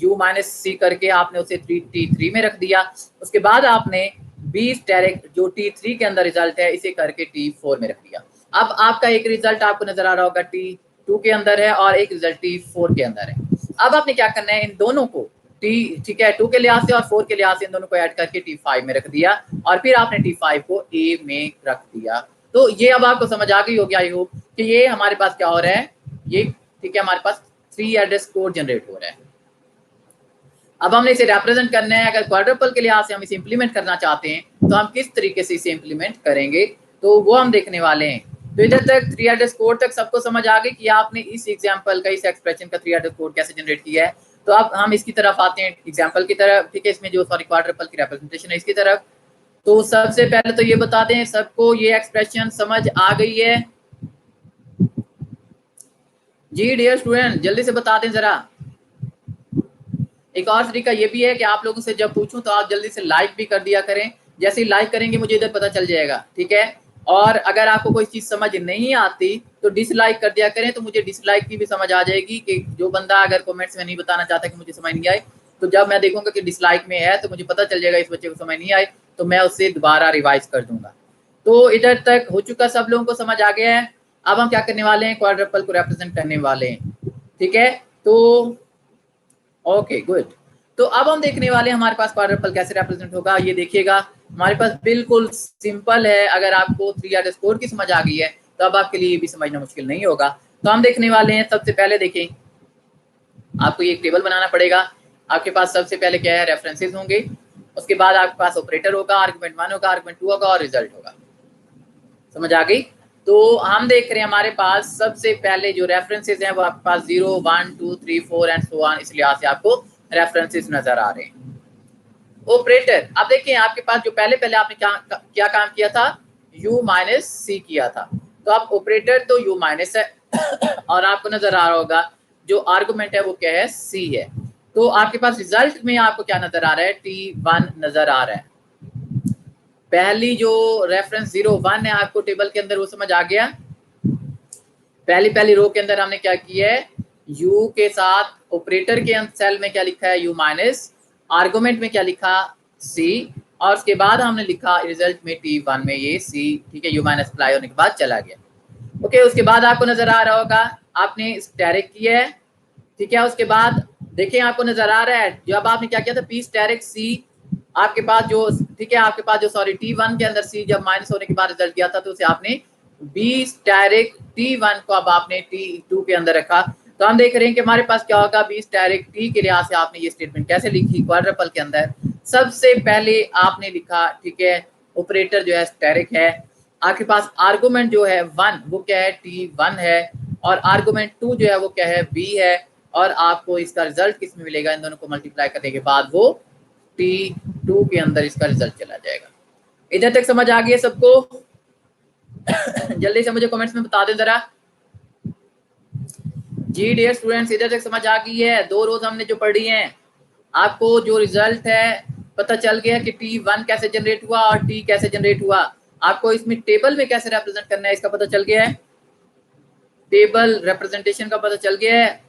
S1: यू माइनस सी करके आपने उसे T3 में रख दिया। उसके बाद आपने बी स्टेरिक जो T3 के अंदर रिजल्ट है इसे करके T4 में रख दिया। अब आपका एक रिजल्ट आपको नजर आ रहा होगा T2 के अंदर है और एक रिजल्ट T4 के अंदर है। अब आपने क्या करना है, इन दोनों को ठीक है, 2 के लिहाज से और 4 के लिहाज से इन दोनों को ऐड करके T5 में रख दिया और फिर आपने T5 को A में रख दिया। तो ये अब आपको समझ आ गई होगी आई होप कि ये हमारे पास क्या हो रहा है, ये ठीक है हमारे पास 3 एड्रेस कोड जनरेट हो रहा है। अब हमने इसे रिप्रेजेंट करना है, अगर क्वाड्रुपल के लिहाज से हम इसे इंप्लीमेंट करना चाहते हैं तो हम किस तरीके से इसे इंप्लीमेंट करेंगे, तो वो हम देखने वाले हैं। तो इधर तक 3 एड्रेस कोड तक सबको समझ आ गई कि आपने इस एग्जांपल का, इस एक्सप्रेशन का 3 एड्रेस कोड कैसे जनरेट किया है। तो अब हम इसकी तरफ आते हैं एग्जांपल की तरफ, ठीक है, इसमें जो सॉरी क्वाड्रुपल की रिप्रेजेंटेशन है इसकी तरफ। तो सबसे पहले तो ये बता दें सबको ये एक्सप्रेशन समझ आ गई है? जी डियर स्टूडेंट जल्दी से बता दें जरा। एक और तरीका ये भी है कि आप लोगों से जब पूछूं तो आप जल्दी से लाइक भी कर दिया करें, जैसे ही लाइक करेंगे मुझे इधर पता चल जाएगा, ठीक है। और अगर आपको कोई चीज समझ नहीं आती तो डिसलाइक कर दिया करें, तो मुझे डिसलाइक की भी समझ आ जाएगी कि जो बंदा अगर कमेंट्स में नहीं बताना चाहता कि मुझे समझ नहीं आए, तो जब मैं देखूंगा कि डिसलाइक में है तो मुझे पता चल जाएगा इस बच्चे को समझ नहीं आए, तो मैं उससे दोबारा रिवाइज कर दूंगा। तो इधर तक हो चुका, सब लोगों को समझ आ गया है। अब हम क्या करने वाले हैं, क्वाड्रुपल को रिप्रेजेंट करने वाले हैं, ठीक है। तो ओके गुड। तो अब हम देखने वाले हैं हमारे पास क्वाड्रुपल कैसे रिप्रेजेंट होगा। ये देखिएगा हमारे पास बिल्कुल सिंपल है, अगर आपको 3 एड्रेस कोड की समझ आ गई है तो अब आपके लिए ये भी समझना मुश्किल नहीं होगा। तो हम देखने वाले हैं, सबसे पहले देखें आपको ये एक टेबल बनाना पड़ेगा। आपके पास सबसे पहले क्या है, रेफरेंसेस होंगे, उसके बाद आपके पास ऑपरेटर होगा, आर्गुमेंट 1 होगा, आर्गुमेंट 2 होगा और रिजल्ट होगा। समझ आ गई? तो हम देख रहे हैं हमारे पास सबसे पहले जो रेफरेंसेस हैं वो आपके पास 0 1 2 3 4 एंड सो ऑन, इस लिहाज से आपको रेफरेंसेस नजर आ रहे हैं। ऑपरेटर, अब देखिए आपके पास जो पहले आपने क्या काम किया था, u माइनस सी किया था, तो आप ऑपरेटर तो u माइनस है और आपको नजर आ रहा होगा जो आर्गुमेंट है वो क्या है, c है। तो आपके पास रिजल्ट में आपको क्या नजर आ रहा है, T1 नजर आ रहा है। पहली जो रेफरेंस 0 1 है आपको टेबल के अंदर वो समझ आ गया। पहली रो के अंदर हमने क्या किया है, u के साथ ऑपरेटर के सेल में क्या लिखा है u माइनस, आर्गुमेंट में क्या लिखा c, और उसके बाद हमने लिखा रिजल्ट में T1 में ये c, ठीक है, u माइनस अप्लाई होने के बाद चला गया। ओके, उसके बाद आपको नजर आ रहा होगा आपने स्टेरिक किया है, ठीक है। उसके बाद देखिए आपको नजर आ रहा है जब आपने क्या किया था, पी स्टेरिक सी, आपके पास जो, ठीक है, आपके पास जो सॉरी T1 के अंदर c जब माइनस होने के बाद रिजल्ट किया था तो उसे आपने बी स्टेरिक T1 को अब आपने T2 के अंदर रखा। तो हम देख रहे हैं कि हमारे पास क्या होगा, बी स्टेरिक T के लिहाज से आपने ये स्टेटमेंट कैसे लिखी क्वाड्रुपल के अंदर। सबसे पहले आपने लिखा, ठीक है, ऑपरेटर जो है स्टेरिक है, आपके पास आर्गुमेंट जो है 1 वो क्या है, T1 है, और आर्गुमेंट 2 जो है वो क्या है, B है, और आपको इसका रिजल्ट किस में मिलेगा, इन दोनों को मल्टीप्लाई करने के बाद वो T2 के अंदर इसका रिजल्ट चला जाएगा। इधर तक समझ आ गई है सबको? जल्दी से मुझे कमेंट्स में बता दें जरा। जी डियर स्टूडेंट्स इधर तक समझ आ गई है? 2 रोज हमने जो पढ़ी हैं, आपको जो रिजल्ट है पता चल गया कि T1 कैसे जनरेट हुआ और T कैसे जनरेट हुआ। आपको इसमें टेबल में कैसे रिप्रेजेंट करना है इसका पता चल गया है, टेबल रिप्रेजेंटेशन का पता चल गया है।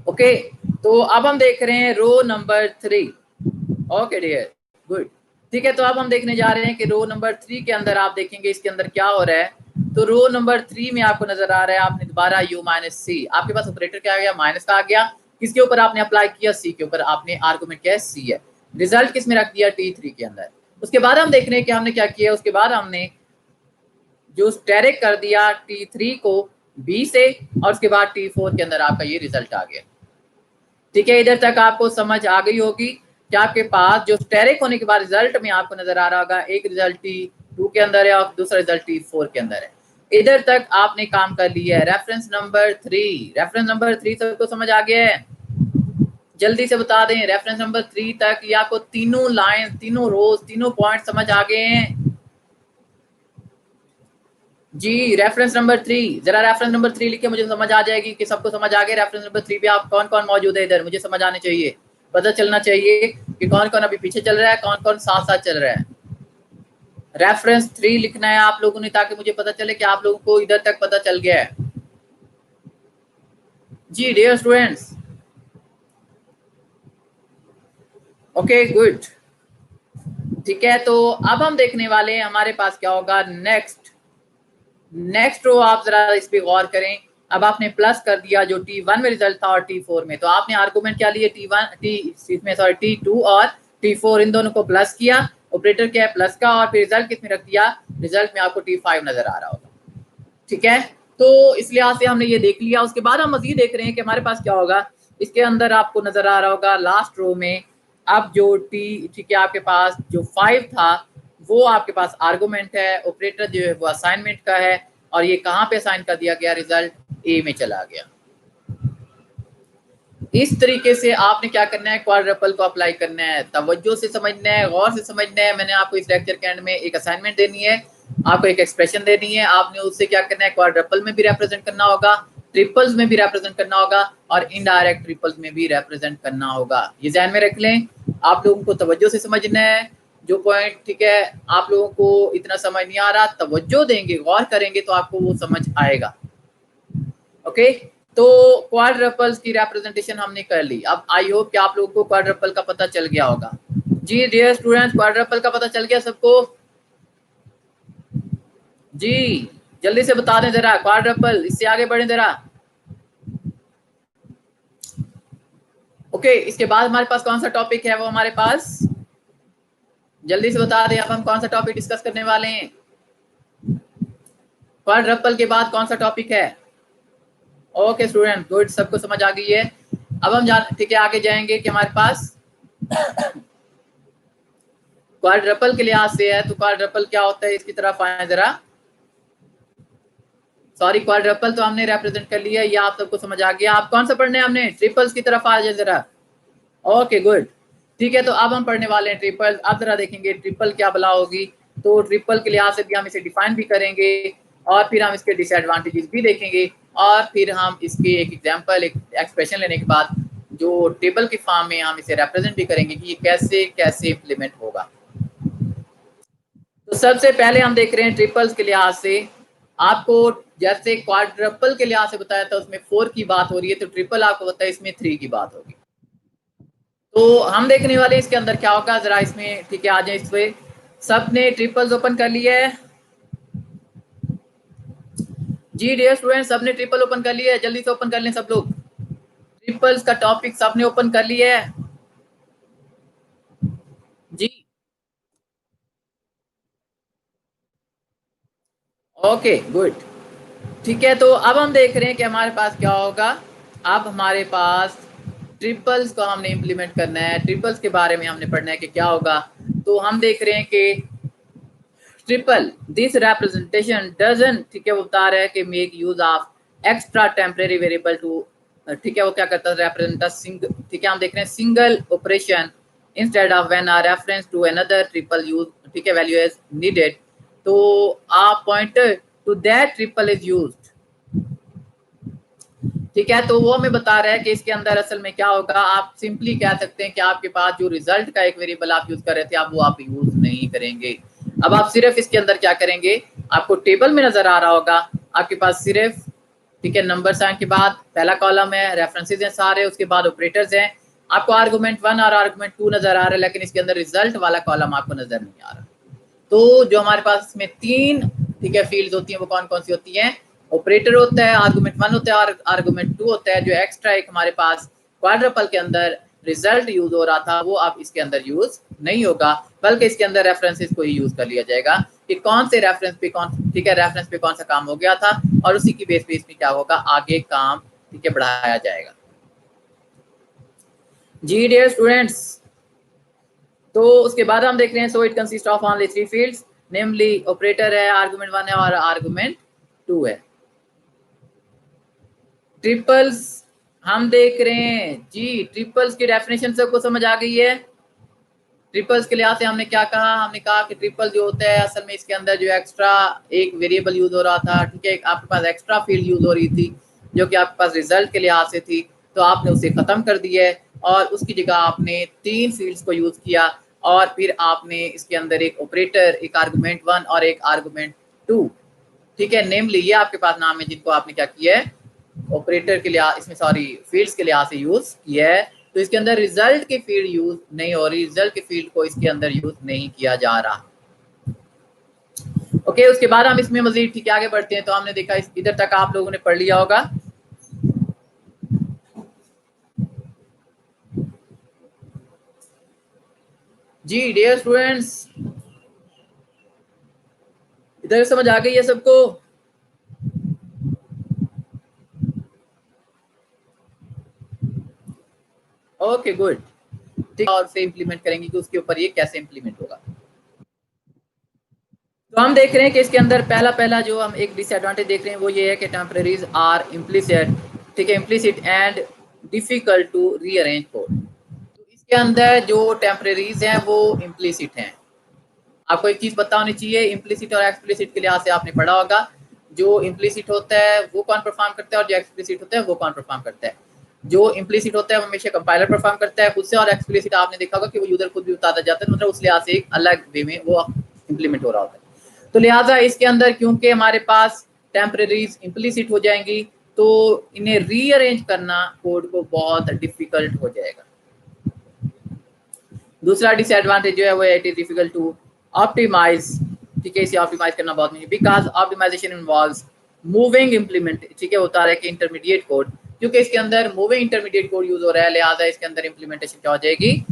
S1: ओके, तो अब हम देख रहे हैं row number 3। Okay dear good, ठीक है। तो अब हम देखने जा रहे हैं कि रो नंबर 3 के अंदर आप देखेंगे इसके अंदर क्या हो रहा है। तो रो नंबर 3 में आपको नजर आ रहा है, आपने दोबारा u माइनस सी, आपके पास ऑपरेटर क्या आ गया, माइनस का आ गया, किसके ऊपर आपने अप्लाई किया, सी के ऊपर, आपने आर्गुमेंट क्या है, सी है, रिजल्ट किस में रख दिया, T3 के अंदर। उसके बाद हम देख रहे हैं कि हमने क्या किया, उसके बाद हमने जो स्टेरिक कर दिया T3 को B से, और उसके बाद T4 के अंदर आपका ये रिजल्ट आ गया। ठीक है, इधर तक आपको समझ आ गई होगी कि आपके पास जो स्टेरिक होने के बाद रिजल्ट में आपको नजर आ रहा होगा, एक रिजल्ट T2 के अंदर है और दूसरा रिजल्ट T4 के अंदर है। इधर तक आपने काम कर लिया है। रेफरेंस नंबर 3, रेफरेंस नंबर 3 सबको समझ आ गया है? जल्दी से बता दें, रेफरेंस नंबर 3 तक ये आपको तीनों लाइन, तीनों रोज, तीनों पॉइंट समझ आ गए हैं? जी रेफरेंस नंबर 3, जरा रेफरेंस नंबर 3 लिख के मुझे समझ आ जाएगी कि सबको समझ आ गया। रेफरेंस नंबर 3 पे आप कौन कौन मौजूद है इधर, मुझे समझ आने चाहिए, पता चलना चाहिए कि कौन कौन अभी पीछे चल रहा है, कौन कौन साथ साथ चल रहा है। रेफरेंस 3 लिखना है आप लोगों ने, ताकि मुझे पता चले कि आप लोगों को इधर तक पता चल गया है। जी डियर स्टूडेंट्स, ओके गुड, ठीक है। तो अब हम देखने वाले हैं हमारे पास क्या होगा नेक्स्ट रो। आप जरा इस पे गौर करें। अब आपने प्लस कर दिया जो T1 में रिजल्ट था और T4 में, तो आपने आर्गुमेंट क्या लिए, T2 और T4 इन दोनों को प्लस किया, ऑपरेटर क्या है प्लस का, और फिर रिजल्ट किस में रख दिया, रिजल्ट में आपको T5 नजर आ रहा होगा, ठीक है। तो इस लिहाज से हमने ये देख लिया। उसके बाद हम मजीद देख रहे हैं कि हमारे पास क्या होगा। इसके अंदर आपको नजर आ रहा होगा लास्ट रो में, अब जो ठीक है आपके पास जो 5 था वो आपके पास आर्गुमेंट है, ऑपरेटर जो है वो असाइनमेंट का है, और ये कहाँ पे असाइन कर दिया गया, रिजल्ट ए में चला गया। इस तरीके से आपने क्या करना है, क्वाड्रपल को अप्लाई करना है, तवज्जो से समझना है, गौर से समझना है। मैंने आपको इस लेक्चर के एंड में एक असाइनमेंट देनी है, आपको एक एक्सप्रेशन देनी है, आपने उससे क्या करना है, क्वाड्रपल में भी रिप्रेजेंट करना होगा, ट्रिपल्स में भी रिप्रेजेंट करना होगा, और इनडायरेक्ट ट्रिपल्स में भी रिप्रेजेंट करना होगा। ये ध्यान में रख लें, आप लोगों को तवज्जो से समझना है जो पॉइंट, ठीक है। आप लोगों को इतना समझ नहीं आ रहा, तवज्जो देंगे, गौर करेंगे तो आपको वो समझ आएगा, ओके। तो क्वाड्रपल्स की रिप्रेजेंटेशन हमने कर ली। अब आई होप कि आप लोगों को क्वाड्रपल का पता चल गया होगा। जी डियर स्टूडेंट्स, क्वाड्रपल का पता चल गया सबको? जी जल्दी से बता दें जरा, क्वाड्रपल, इससे आगे बढ़े जरा। ओके, इसके बाद हमारे पास कौन सा टॉपिक है, वो हमारे पास जल्दी से बता दें। अब हम कौन सा टॉपिक डिस्कस करने वाले हैं? क्वाड्रपल के बाद कौन सा टॉपिक है? ओके स्टूडेंट गुड, सबको समझ आ गई है। अब हम ठीक है आगे जाएंगे कि हमारे पास क्वाड्रपल के लिहाज से है, तो क्वाड्रपल क्या होता है, इसकी तरफ आए जरा। सॉरी, क्वाड्रपल तो हमने रिप्रेजेंट कर लिया, ये आप सबको समझ आ गया। आप कौन सा पढ़ने हैं हमने, ट्रिपल्स की तरफ आ जाए जरा। ओके गुड, ठीक है। तो अब हम पढ़ने वाले हैं ट्रिपल। अब जरा देखेंगे ट्रिपल क्या बला होगी। तो ट्रिपल के लिहाज से भी हम इसे डिफाइन भी करेंगे, और फिर हम इसके डिसएडवांटेजेस भी देखेंगे, और फिर हम इसके एक एग्जांपल, एक एक्सप्रेशन लेने के बाद जो टेबल के फॉर्म में हम इसे रिप्रेजेंट भी करेंगे कि ये कैसे कैसे इम्प्लीमेंट होगा। तो सबसे पहले हम देख रहे हैं ट्रिपल्स के लिहाज से। आपको जैसे क्वाड्रपल के लिहाज से बताया था उसमें 4 की बात हो रही है, तो ट्रिपल आपको बताया इसमें 3 की बात होगी। तो हम देखने वाले इसके अंदर क्या होगा, जरा इसमें ठीक है आ जाए इस पे। सबने ट्रिपल्स ओपन कर लिया है? जी डियर स्टूडेंट, सबने ट्रिपल ओपन कर लिया है? जल्दी से ओपन कर लें सब लोग। ट्रिपल्स का टॉपिक सबने ओपन कर लिया है? जी ओके गुड, ठीक है। तो अब हम देख रहे हैं कि हमारे पास क्या होगा। अब हमारे पास ट्रिपल्स को हमने इम्प्लीमेंट करना है, ट्रिपल्स के बारे में हमने पढ़ना है कि क्या होगा। तो हम देख रहे हैं कि ट्रिपल दिस रिप्रेजेंटेशन डजन, ठीक है, वो बता रहा है कि make use of extra temporary variable too, ठीक है, वो क्या करता है, रिप्रेजेंट सिंगल, ठीक है। हम देख रहे हैं single operation instead of when a reference to another triple use, ठीक है, वैल्यू इज नीडेड। तो आप pointer to that triple is used, ठीक है। तो वो हमें बता रहा है कि इसके अंदर असल में क्या होगा। आप सिंपली कह सकते हैं कि आपके पास जो रिजल्ट का एक वेरिएबल आप यूज कर रहे थे, आप वो आप यूज नहीं करेंगे। अब आप सिर्फ इसके अंदर क्या करेंगे, आपको टेबल में नजर आ रहा होगा आपके पास सिर्फ, ठीक है, नंबर साइन के बाद पहला कॉलम है, रेफरेंसेस हैं सारे, उसके बाद ऑपरेटर्स हैं। आपको आर्गुमेंट 1 और आर्गुमेंट 2 नजर आ रहा है, लेकिन इसके अंदर रिजल्ट वाला कॉलम आपको नजर नहीं आ रहा। तो जो हमारे पास इसमें 3, ठीक है, फील्ड्स होती हैं, वो कौन कौन सी होती हैं, ऑपरेटर होता है, आर्गुमेंट 1 होता है, और आर्गुमेंट 2 होता है। जो एक्स्ट्रा एक हमारे पास क्वाड्रपल के अंदर रिजल्ट यूज हो रहा था, वो अब इसके अंदर यूज नहीं होगा, बल्कि इसके अंदर रेफरेंसेस को ही यूज कर लिया जाएगा कि कौन से रेफरेंस पे कौन, ठीक है, रेफरेंस पे कौन सा काम हो गया था, और उसी की बेस पे इसमें क्या होगा, आगे काम, ठीक है, बढ़ाया जाएगा। जी डियर स्टूडेंट्स, तो उसके बाद हम देख रहे हैं, so it consist of only 3 fields, namely operator है, आर्गुमेंट 1 है, और आर्गुमेंट 2 है। ट्रिपल्स हम देख रहे हैं जी, ट्रिपल्स की डेफिनेशन सबको समझ आ गई है? ट्रिपल्स के लिहाज से हमने क्या कहा, हमने कहा कि ट्रिपल जो होता है असल में इसके अंदर जो एक्स्ट्रा एक वेरिएबल यूज हो रहा था, ठीक है, आपके पास एक्स्ट्रा फील्ड यूज हो रही थी जो कि आपके पास रिजल्ट के लिहाज से थी, तो आपने उसे खत्म कर दिया है और उसकी जगह आपने 3 फील्ड्स को यूज किया और फिर आपने इसके अंदर एक ऑपरेटर, एक आर्गुमेंट 1 और एक आर्गुमेंट 2, ठीक है, नेमली ये आपके पास नाम है जिनको आपने क्या किया है, ऑपरेटर के लिहाज, इसमें सॉरी फील्ड्स के लिहाज से यूज किया है। तो इसके अंदर रिजल्ट की फील्ड यूज नहीं हो रही, रिजल्ट की फील्ड को इसके अंदर यूज नहीं किया जा रहा। ओके, उसके बाद हम इसमें मजीद ठीक है आगे बढ़ते हैं। तो हमने देखा इधर तक आप लोगों ने पढ़ लिया होगा। जी डियर स्टूडेंट्स, इधर समझ आ गई है सबको? ओके गुड, ठीक, और से इंप्लीमेंट करेंगे कि उसके ऊपर ये कैसे इंप्लीमेंट होगा। तो हम देख रहे हैं कि इसके अंदर पहला जो हम एक डिसएडवांटेज देख रहे हैं वो ये है कि टेम्परेरीज आर इम्प्लिसिट, ठीक है, implicit and difficult to rearrange code. तो इसके अंदर जो टेम्परेरीज हैं वो इम्प्लिसिट हैं। आपको एक चीज पता होनी चाहिए, इम्प्लिसिट और एक्सप्लिसिट के लिहाज से आपने पढ़ा होगा, जो इम्प्लिसिट होता है वो कौन परफॉर्म करता है और जो एक्सप्लिसिट होता है वो कौन परफॉर्म करता है। जो इम्प्लिसिट होता है वो हमेशा कंपाइलर परफॉर्म करता है खुद से, और एक्सप्लिसिट आपने देखा होगा कि वो यूजर खुद भी बताता जाता है, मतलब उस लिहाज से एक अलग वे में वो इम्प्लीमेंट हो रहा होता है। तो लिहाजा इसके अंदर क्योंकि हमारे पास टेम्परेरीज इम्प्लिसिट हो जाएंगी तो इन्हें रीअरेंज करना कोड को बहुत डिफिकल्ट हो जाएगा। दूसरा डिसएडवांटेज जो है वो it is difficult to optimise, ठीक है, इसे ऑप्टिमाइज करना बहुत मुश्किल, because optimisation involves moving implement, ठीक है, होता है कि इंटरमीडिएट कोड, क्योंकि इसके अंदर मूविंग इंटरमीडिएट कोड यूज हो रहा है, लिहाजा इसके अंदर इम्प्लीमेंटेशन क्या हो जाएगी,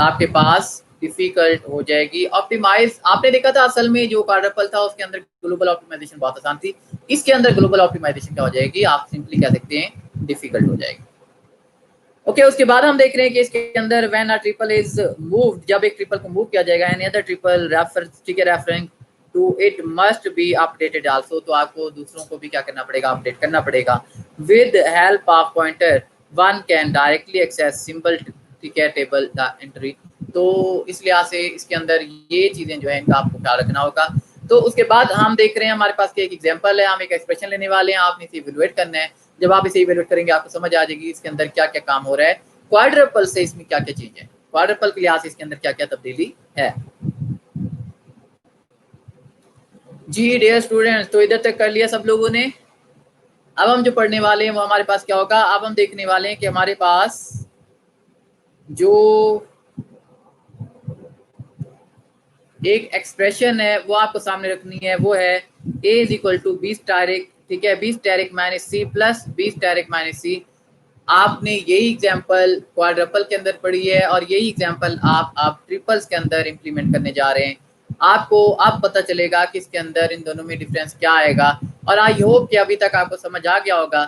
S1: आपके पास डिफिकल्ट हो जाएगी। ऑप्टिमाइज आपने देखा था असल में जो क्वाड्रपल था उसके अंदर ग्लोबल ऑप्टिमाइजेशन बहुत आसान थी, इसके अंदर ग्लोबल ऑप्टिमाइजेशन क्या हो जाएगी, आप सिंपली कह सकते हैं डिफिकल्ट हो जाएगी। ओके उसके बाद हम देख रहे हैं कि इसके अंदर when a triple is moved, जब एक ट्रिपल को मूव किया जाएगा, एनी अदर ट्रिपल रेफर, ठीक है, referring to it must be updated also, तो आपको दूसरों को भी क्या करना पड़ेगा, अपडेट करना पड़ेगा। With help of pointer one can directly access simple, ठीक है, टेबल द एंट्री। तो इस लिहाज से इसके अंदर ये चीजें जो है इनका आपको ख्याल रखना होगा। तो उसके बाद हम देख रहे हैं हमारे पास एक एग्जांपल है, हम एक एक्सप्रेशन लेने वाले हैं, आपने इसे इवैल्यूएट करना है। जब आप इसे इवैल्यूएट करेंगे आपको समझ आ जाएगी इसके अंदर क्या क्या काम हो रहा है, क्वाड्रपल से इसमें क्या क्या चीज है, क्वाड्रपल के लिहाज से इसके अंदर क्या क्या तब्दीली है। जी डियर स्टूडेंट्स, तो इधर तक कर लिया सब लोगों ने। अब हम जो पढ़ने वाले हैं वो हमारे पास क्या होगा, अब हम देखने वाले हैं कि हमारे पास जो एक एक्सप्रेशन है वो आपको सामने रखनी है, वो है a is equal to B asterisk, ठीक है, B asterisk minus C plus B asterisk minus C. आपने यही एग्जांपल क्वाड्रपल के अंदर पढ़ी है और यही एग्जांपल आप ट्रिपल्स के अंदर इंप्लीमेंट करने जा रहे हैं। आपको अब पता चलेगा कि इसके अंदर इन दोनों में डिफरेंस क्या आएगा, और आई होप कि अभी तक आपको समझ आ गया होगा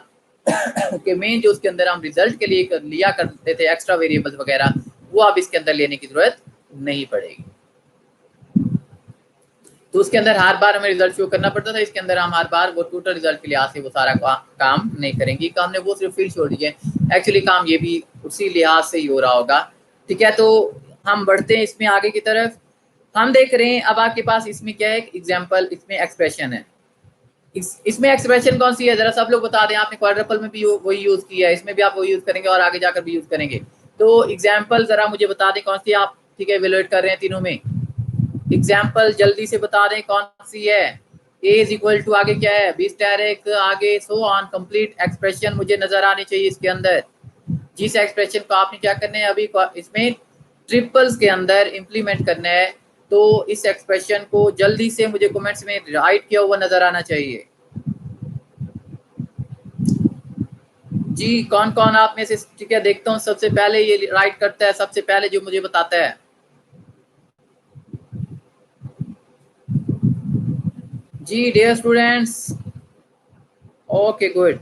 S1: कि मेन जो उसके अंदर हम रिजल्ट के लिए लिया करते थे एक्स्ट्रा वेरिएबल्स वगैरह, वो अब इसके अंदर लेने की जरूरत नहीं पड़ेगी। तो उसके अंदर हर बार हमें रिजल्ट शो करना पड़ता था, इसके अंदर हम हर बार वो टोटल रिजल्ट के लिहाज से वो सारा काम नहीं करेंगे, काम ने वो सिर्फ फील्ड छोड़ दी है, एक्चुअली काम ये भी उसी लिहाज से ही हो रहा होगा। ठीक है, तो हम बढ़ते हैं इसमें आगे की तरफ। हम देख रहे हैं अब आपके पास इसमें क्या है, एग्जाम्पल, इसमें एक्सप्रेशन है। इसमें एक्सप्रेशन कौन सी है जरा सब लोग बता दें, आपने क्वाड्रपल में भी वही यूज किया है, इसमें भी आप वही यूज करेंगे और आगे जाकर भी यूज करेंगे। तो एग्जाम्पल जरा मुझे बता दें कौन सी आप, ठीक है, इवेलुएट कर रहे हैं तीनों में। एग्जाम्पल जल्दी से बता दें कौन सी है। a इज इक्वल टू आगे क्या है, बी स्टारिक, आगे सो ऑन, कंप्लीट एक्सप्रेशन मुझे नजर आनी चाहिए इसके अंदर। जिस एक्सप्रेशन को आपने क्या करना है अभी इसमें ट्रिपल्स के अंदर इंप्लीमेंट करना है, तो इस एक्सप्रेशन को जल्दी से मुझे कमेंट्स में राइट किया हुआ नजर आना चाहिए। जी कौन कौन आप में से, ठीक है, देखता हूँ सबसे पहले ये राइट करता है, सबसे पहले जो मुझे बताता है। जी डियर स्टूडेंट्स, ओके गुड।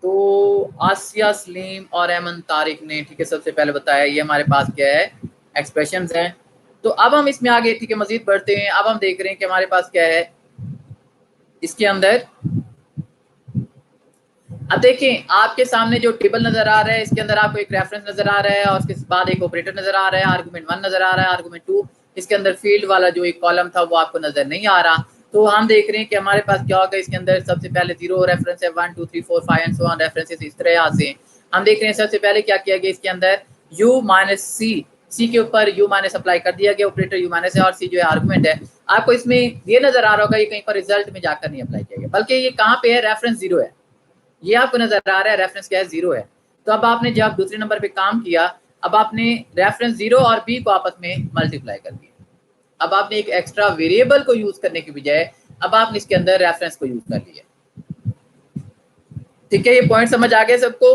S1: तो आसिया सलीम और एमन तारिक ने, ठीक है, सबसे पहले बताया ये हमारे पास क्या है, एक्सप्रेशंस हैं। तो अब हम इसमें आगे, ठीक है, मजीद बढ़ते हैं। अब हम देख रहे हैं कि हमारे पास क्या है इसके अंदर। अब देखें आपके सामने जो टेबल नजर आ रहा है, इसके अंदर आपको एक रेफरेंस नजर आ रहा है और उसके बाद एक ऑपरेटर नजर आ रहा है, आर्गुमेंट 1 नजर आ रहा है, आर्गुमेंट 2, इसके अंदर फील्ड वाला जो एक कॉलम था वो आपको नजर नहीं आ रहा। तो हम देख रहे हैं कि हमारे पास क्या होगा, इसके अंदर सबसे पहले 0 रेफरेंस है, 1 2 3 4 5 एंड सो ऑन रेफरेंसेस इस तरह से हम देख रहे हैं। सबसे पहले क्या किया गया, इसके अंदर u माइनस सी के ऊपर u माइनस अप्लाई कर दिया गया, ऑपरेटर u माइनस है और सी जो है आर्गुमेंट है। आपको इसमें ये नजर आ रहा होगा, ये कहीं पर रिजल्ट में जाकर नहीं अप्लाई किया गया, बल्कि ये कहाँ पे है, रेफरेंस 0 है, ये आपको नजर आ रहा है, रेफरेंस क्या है, 0 है। तो अब आपने जब दूसरे नंबर पे काम किया, अब आपने रेफरेंस 0 और b को आपस में मल्टीप्लाई कर दिया। अब आपने एक एक्स्ट्रा वेरिएबल को यूज करने की बजाय अब आपने इसके अंदर रेफरेंस को यूज कर लिया। ठीक है, ये पॉइंट समझ आ गया सबको।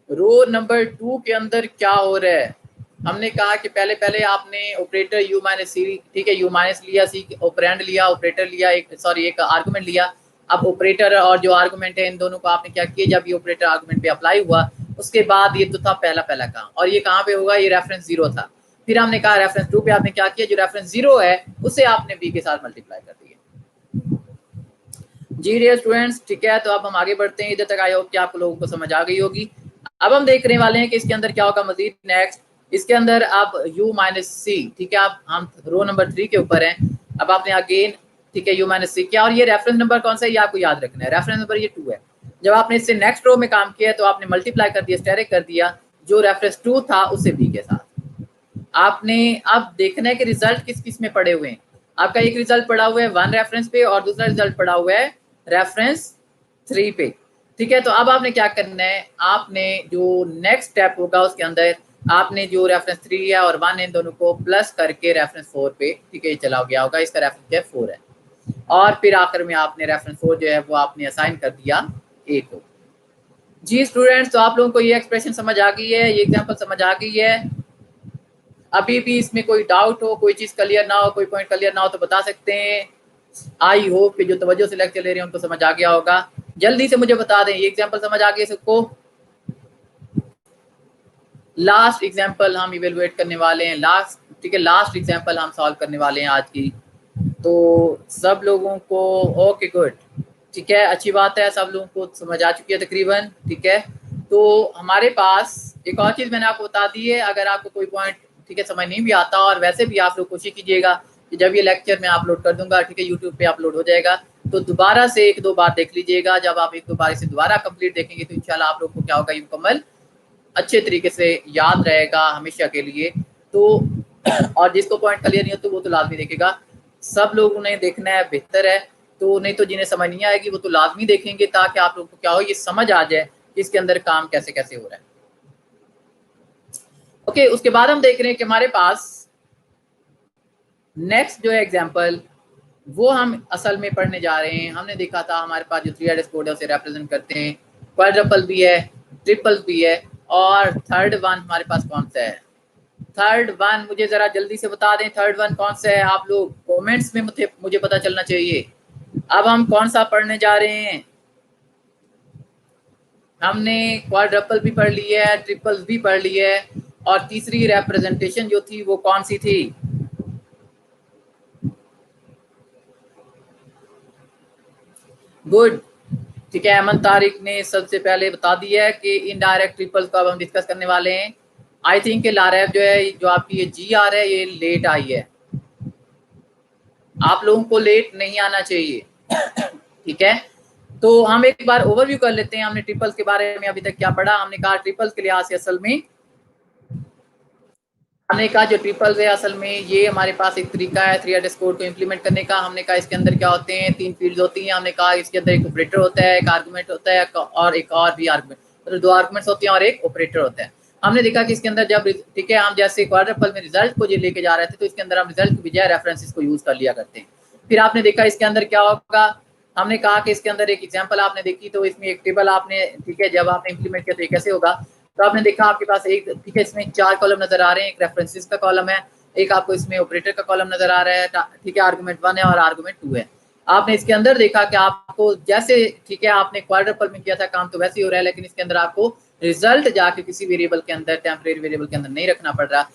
S1: रो नंबर 2 के अंदर क्या हो रहा है, हमने कहा कि पहले आपने ऑपरेटर u माइनस सी, ठीक है, u माइनस लिया, सी ऑपरेंड लिया, ऑपरेटर लिया, एक आर्गुमेंट लिया। अब ऑपरेटर और जो आर्गुमेंट है इन दोनों को आपने क्या किया, जब ये ऑपरेटर आर्गुमेंट पे अप्लाई हुआ उसके बाद ये तो था पहला काम, और ये कहाँ पे होगा, ये रेफरेंस 0 था। फिर हमने कहा रेफरेंस 2 पे आपने क्या किया, जो रेफरेंस 0 है उसे आपने b के साथ मल्टीप्लाई कर दिया। जी डियर स्टूडेंट्स, ठीक है, तो अब हम आगे बढ़ते हैं। इधर तक आई होप कि आप लोगों को समझ आ गई होगी। अब हम देखने वाले हैं कि इसके अंदर क्या होगा मजीद नेक्स्ट। इसके अंदर अब u माइनस सी, ठीक है, अब हम रो नंबर 3 के ऊपर हैं। अब आपने अगेन, ठीक है, u माइनस सी क्या, और ये रेफरेंस नंबर कौन सा है ये आपको याद रखना है, रेफरेंस नंबर ये 2 है। जब आपने इससे नेक्स्ट रो में काम किया तो आपने मल्टीप्लाई कर दिया, स्टेरिक कर दिया जो रेफरेंस 2 था उसे b के साथ। आपने अब देखना है कि रिजल्ट किस किस में पड़े हुए हैं। आपका एक रिजल्ट पड़ा हुआ है 1 रेफरेंस पे और दूसरा रिजल्ट पड़ा हुआ है रेफरेंस 3 पे। ठीक है, तो अब आपने क्या करना है, आपने जो नेक्स्ट स्टेप होगा उसके अंदर आपने जो रेफरेंस 3 है और 1 है इन दोनों को प्लस करके रेफरेंस 4 पे, ठीक है, चला गया होगा, इसका रेफरेंस क्या है 4 है, और फिर आखिर में आपने रेफरेंस 4 जो है वो आपने असाइन कर दिया a को। जी स्टूडेंट्स, तो आप लोगों को ये एक्सप्रेशन समझ आ गई है, ये एग्जाम्पल समझ आ गई है। अभी भी इसमें कोई डाउट हो, कोई चीज क्लियर ना हो, कोई पॉइंट क्लियर ना हो तो बता सकते हैं। आई होप कि जो तवज्जो से लेक्चर ले रहे हैं उनको समझ आ गया होगा। जल्दी से मुझे बता दें, ये एग्जांपल समझ आ गया सबको। लास्ट एग्जांपल हम इवेलुएट करने वाले हैं, लास्ट, ठीक है, लास्ट एग्जांपल हम सॉल्व करने वाले हैं आज की। तो सब लोगों को ओके गुड, ठीक है, अच्छी बात है, सब लोगों को समझ आ चुकी है तकरीबन। ठीक है, तो हमारे पास एक और चीज़ मैंने आपको बता दी है, अगर आपको कोई पॉइंट, ठीक है, समझ नहीं भी आता और वैसे भी आप लोग कोशिश कीजिएगा कि जब ये लेक्चर मैं अपलोड कर दूंगा, ठीक है, यूट्यूब पे अपलोड हो जाएगा, तो दोबारा से 1-2 बार देख लीजिएगा। जब आप 1-2 बार इसे दोबारा कंप्लीट देखेंगे तो इंशाल्लाह आप लोग को क्या होगा, ये मुकम्मल अच्छे तरीके से याद रहेगा हमेशा के लिए। तो और जिसको पॉइंट क्लियर नहीं हो तो वो तो लाजमी देखेगा, सब लोगों ने देखना है, बेहतर है। तो नहीं तो जिन्हें समझ नहीं आएगी वो तो लाजमी देखेंगे ताकि आप लोग को क्या हो, ये समझ आ जाए कि इसके अंदर काम कैसे कैसे हो रहा है। ओके, उसके बाद हम देख रहे हैं कि हमारे पास नेक्स्ट जो है एग्जाम्पल वो हम असल में पढ़ने जा रहे हैं। हमने देखा था हमारे पास जो 3 एड्रेस कोड है उसे रिप्रेजेंट करते हैं, क्वाड्रपल भी है, ट्रिपल भी है, और थर्ड वन हमारे पास कौन सा है, थर्ड वन मुझे जरा जल्दी से बता दें, थर्ड वन कौन सा है, आप लोग कमेंट्स में मुझे पता चलना चाहिए। अब हम कौन सा पढ़ने जा रहे हैं, हमने क्वाड्रपल भी पढ़ ली है, ट्रिपल भी पढ़ ली है, और तीसरी रिप्रेजेंटेशन जो थी वो कौन सी थी, गुड, ठीक है, अमन तारिक ने सबसे पहले बता दिया है कि इनडायरेक्ट ट्रिपल्स को अब हम डिस्कस करने वाले हैं। आई थिंक लारैब जो है, जो आपकी ये जी आर है ये लेट आई है, आप लोगों को लेट नहीं आना चाहिए। ठीक है, तो हम एक बार ओवरव्यू कर लेते हैं। हमने ट्रिपल्स के बारे में अभी तक क्या पढ़ा, हमने कहा ट्रिपल्स के लिहाज से असल में हमने कहा जो ट्रिपल्स है असल में ये हमारे पास एक तरीका है 3 एड्रेस कोड को इम्प्लीमेंट करने का। हमने कहा इसके अंदर क्या होते हैं, 3 फील्ड्स होती हैं। हमने कहा इसके अंदर एक ऑपरेटर होता है, एक आर्गुमेंट होता है और एक और भी आर्गुमेंट, मतलब 2 आर्गुमेंट्स होते हैं और एक ऑपरेटर होता है। हमने देखा कि इसके अंदर जब, ठीक है, हम जैसे क्वाड्रपल में रिजल्ट को लेके जा रहे थे तो इसके अंदर हम रिजल्ट की बजाय रेफरेंसेस को यूज कर लिया करते हैं। फिर आपने देखा इसके अंदर क्या होगा, हमने कहा कि इसके अंदर एक एग्जाम्पल आपने देखी तो इसमें एक टेबल आपने, ठीक है, जब आपने इम्प्लीमेंट किया तो ये कैसे होगा, तो आपने देखा आपके पास एक, ठीक है, इसमें 4 कॉलम नजर आ रहे हैं, एक रेफरेंसेस का कॉलम है, एक आपको इसमें ऑपरेटर का कॉलम नजर आ रहा है, ठीक है, आर्गुमेंट 1 है और आर्गुमेंट 2 है। आपने इसके अंदर देखा कि आपको जैसे, ठीक है, आपने क्वाड्रपल में किया था काम तो वैसे ही हो रहा है, लेकिन इसके अंदर आपको रिजल्ट जाके किसी वेरिएबल के अंदर, टेम्परेरी वेरिएबल के अंदर नहीं रखना पड़ रहा,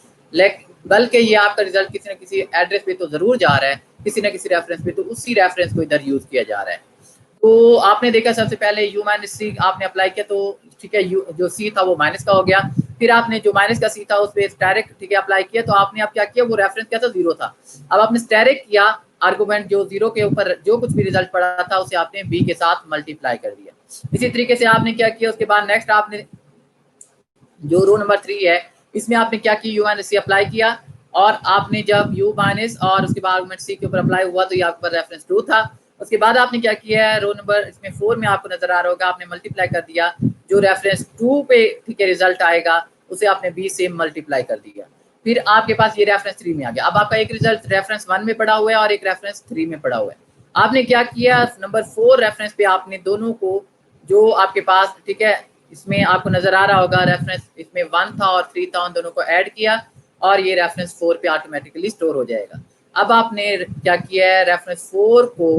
S1: बल्कि ये आपका रिजल्ट किसी न किसी एड्रेस पे तो जरूर जा रहा है, किसी न किसी रेफरेंस पे, तो उसी रेफरेंस को इधर यूज किया जा रहा है। तो आपने देखा सबसे पहले u माइनस सी आपने अप्लाई किया, तो ठीक है u जो c था वो माइनस का हो गया, फिर आपने जो माइनस का c था उस पे स्टेरिक ठीक है अप्लाई किया, तो आपने अब क्या किया, वो रेफरेंस क्या था, 0 था। अब आपने स्टेरिक किया, आर्गुमेंट जो 0 के ऊपर जो कुछ भी रिजल्ट पड़ा था उसे आपने b के साथ मल्टीप्लाई कर दिया। इसी तरीके से आपने क्या किया, उसके बाद नेक्स्ट आपने जो रो नंबर 3 है इसमें आपने क्या किया, u माइनस सी अप्लाई किया, और आपने जब u माइनस और उसके बाद आर्गुमेंट c के ऊपर अप्लाई हुआ तो ये आपका रेफरेंस 2 था। उसके बाद आपने क्या किया है, रो नंबर इसमें 4 में आपको नजर आ रहा होगा, आपने मल्टीप्लाई कर दिया, जो रेफरेंस 2 पे ठीक है रिजल्ट आएगा उसे आपने b से मल्टीप्लाई कर दिया, फिर आपके पास ये रेफरेंस 3 में आ गया। अब आपका एक रिजल्ट रेफरेंस 1 में पड़ा हुआ है और एक रेफरेंस 3 में पड़ा हुआ है। आपने क्या किया, नंबर 4 रेफरेंस पे आपने दोनों को जो आपके पास ठीक है इसमें आपको नजर आ रहा होगा रेफरेंस इसमें 1 था और 3 था, उन दोनों को ऐड किया और ये रेफरेंस 4 पे ऑटोमेटिकली स्टोर हो जाएगा। अब आपने क्या किया है, रेफरेंस 4 को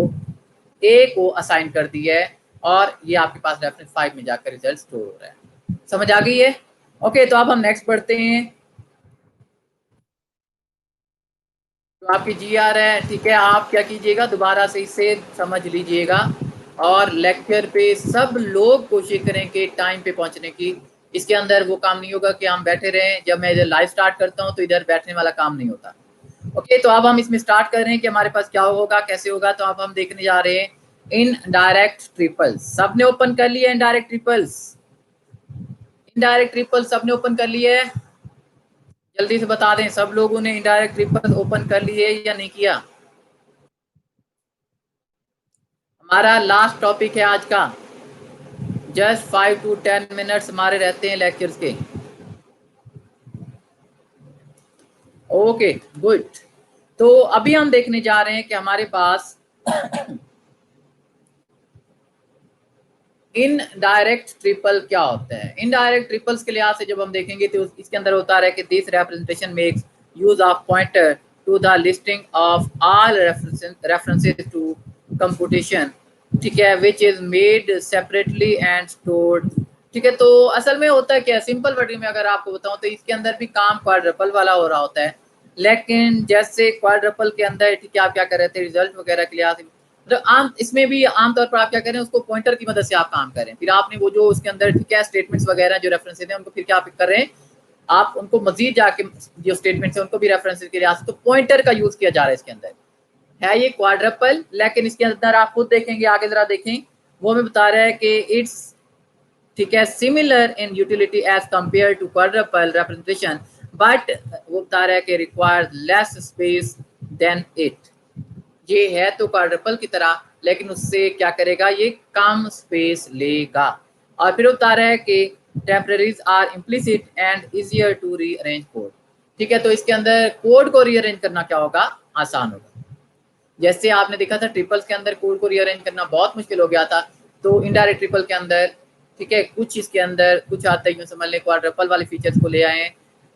S1: a को असाइन कर दिया है और ये आपके पास रेफरेंस 5 में जाकर रिजल्ट स्टोर हो रहा है। समझ आ गई है? ओके, तो अब हम नेक्स्ट बढ़ते हैं। तो आपकी GR है, ठीक है, आप क्या कीजिएगा, दोबारा से इसे समझ लीजिएगा और लेक्चर पे सब लोग कोशिश करें कि टाइम पे पहुंचने की। इसके अंदर वो काम नहीं होगा कि हम बैठे रहें, जब मैं इधर लाइव स्टार्ट करता हूं तो इधर बैठने वाला काम नहीं होता। ओके, तो अब हम इसमें स्टार्ट कर रहे हैं कि हमारे पास क्या होगा, कैसे होगा। तो अब हम देखने जा रहे हैं इनडायरेक्ट ट्रिपल्स। सबने ओपन कर लिया इनडायरेक्ट ट्रिपल्स? इनडायरेक्ट ट्रिपल सबने ओपन कर लिया है? जल्दी से बता दें, सब लोगों ने इनडायरेक्ट ट्रिपल ओपन कर लिए या नहीं किया? हमारा लास्ट टॉपिक है आज का, जस्ट 5 to 10 मिनट्स हमारे रहते हैं लेक्चर्स के। Okay good. तो अभी हम देखने जा रहे हैं कि हमारे पास इनडायरेक्ट ट्रिपल क्या होता है। इनडायरेक्ट ट्रिपल्स के लिहाज से जब हम देखेंगे तो इसके अंदर होता है कि this representation makes use of pointer to the listing of all references to computation, ठीक है, which is made separately and stored. ठीक है, तो असल में होता है क्या, सिंपल वर्डिंग में अगर आपको बताऊं तो इसके अंदर भी काम क्वाड्रपल वाला हो रहा होता है, लेकिन जैसे क्वाड्रपल के अंदर ठीक है आप क्या कर रहे थे, रिजल्ट वगैरह के लिहाज तो आम इसमें भी आमतौर पर आप क्या करें, उसको पॉइंटर की मदद से आप काम करें, फिर आपने वो जो उसके अंदर ठीक है स्टेटमेंट्स वगैरह जो रेफरेंसेस हैं उनको फिर क्या आप कर रहे हैं, आप उनको मजीद जाके जो स्टेटमेंट्स हैं उनको भी रेफरेंसेस के लिहाज तो पॉइंटर का यूज किया जा रहा है इसके अंदर। है ये क्वाड्रपल, लेकिन इसके अंदर आप खुद देखेंगे आगे जरा देखें, वो हमें बता रहा है कि इट्स ठीक है similar in utility as compare to quadruple representation, but वो बता रहा है कि require less space than it. ये है तो क्वाड्रपल की तरह, लेकिन उससे क्या करेगा, ये कम स्पेस लेगा। और फिर बता रहा है कि temporaries are implicit and easier to rearrange code. ठीक है, तो इसके अंदर कोड को रीअरेंज करना क्या होगा, आसान होगा। जैसे आपने देखा था ट्रिपल्स के अंदर कोड को रीअरेंज करना बहुत मुश्किल हो गया था, तो इनडायरेक्ट ट्रिपल के अंदर ठीक है कुछ इसके अंदर कुछ आता है, यूँ समझ लें क्वाड्रपल वाले फीचर्स को ले आए,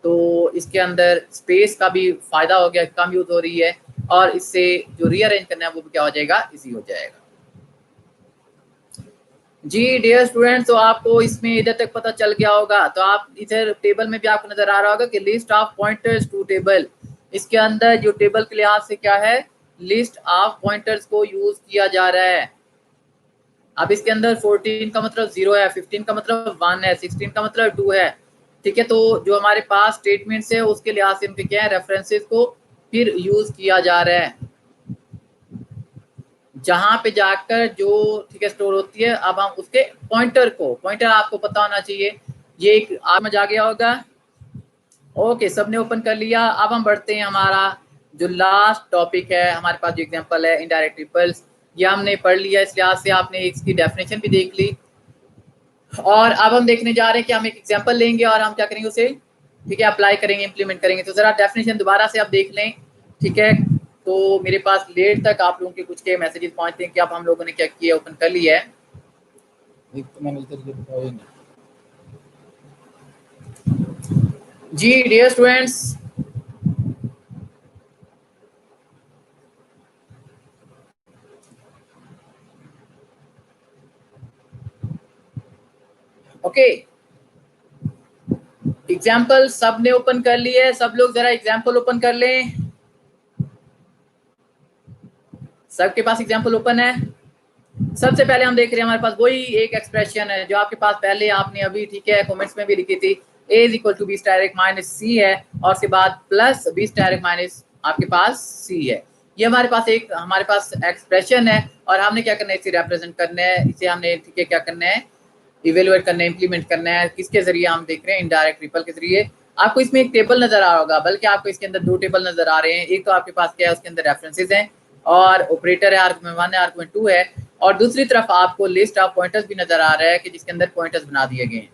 S1: तो इसके अंदर स्पेस का भी फायदा हो गया, कम यूज हो रही है, और इससे जो रीअरेंज करना है वो भी क्या हो जाएगा, इजी हो जाएगा। जी डियर स्टूडेंट्स, तो आपको इसमें इधर तक पता चल गया होगा, तो आप इधर टेबल में भी आपको नजर आ रहा होगा कि list of pointers to table. इसके अंदर जो टेबल के लिहाज से क्या है, लिस्ट ऑफ पॉइंटर्स को यूज किया जा रहा है। अब इसके अंदर 14 का मतलब 0 है, 15 का मतलब 1 है, 16 का मतलब 2 है। ठीक है, तो जो हमारे पास स्टेटमेंट्स है उसके लिहाज से इनके क्या है, रेफरेंसेस को फिर यूज किया जा रहा है, जहां पे जाकर जो ठीक है स्टोर होती है। अब हम उसके पॉइंटर को, पॉइंटर आपको पता होना चाहिए, ये एक समझ आ गया होगा। ओके, सबने ओपन कर लिया। अब हम बढ़ते हैं, हमारा जो लास्ट टॉपिक है हमारे पास जो एग्जांपल है इनडायरेक्ट ट्रिपल्स, ये हमने पढ़ लिया, इस लिहाज से आपने इसकी डेफिनेशन भी देख ली। और अब हम देखने जा रहे हैं कि हम एक एग्जांपल लेंगे और हम क्या करेंगे उसे ठीक है अप्लाई करेंगे, इंप्लीमेंट करेंगे। तो जरा डेफिनेशन दोबारा से आप देख लें, ठीक है। तो मेरे पास लेट तक आप लोगों के कुछ के मैसेजेस पहुंचते हैं कि अब हम लोगों ने क्या किया, ओपन कर लिया है। तो मैंने इधर ये बताया नहीं। जी डियर स्टूडेंट्स, ओके, एग्जाम्पल सबने ओपन कर लिए, सब लोग जरा एग्जाम्पल ओपन कर लें। सबके पास एग्जाम्पल ओपन है? सबसे पहले हम देख रहे हैं हमारे पास वही एक एक्सप्रेशन है जो आपके पास पहले आपने अभी ठीक है कमेंट्स में भी लिखी थी, a is equal to B direct minus C है और उसके बाद प्लस बी डायरेक्ट माइनस आपके पास सी है। ये हमारे पास एक हमारे पास एक्सप्रेशन है और हमने क्या करना है, इसे रिप्रेजेंट करना है, इसे हमने ठीक है क्या करना है, इवेलुएट करना है, इंप्लीमेंट करना है। किसके जरिए हम देख रहे हैं, इनडायरेक्ट रिपल के जरिए। आपको इसमें एक टेबल नजर आ रहा होगा, बल्कि आपको इसके अंदर दो टेबल नजर आ रहे हैं। एक तो आपके पास क्या है, उसके अंदर रेफरेंसेस हैं और ऑपरेटर है, आर्गुमेंट 1 है, आर्गुमेंट 2 है, और दूसरी तरफ आपको लिस्ट ऑफ पॉइंटर्स भी नजर आ रहा है कि जिसके अंदर पॉइंटर्स बना दिए गए हैं।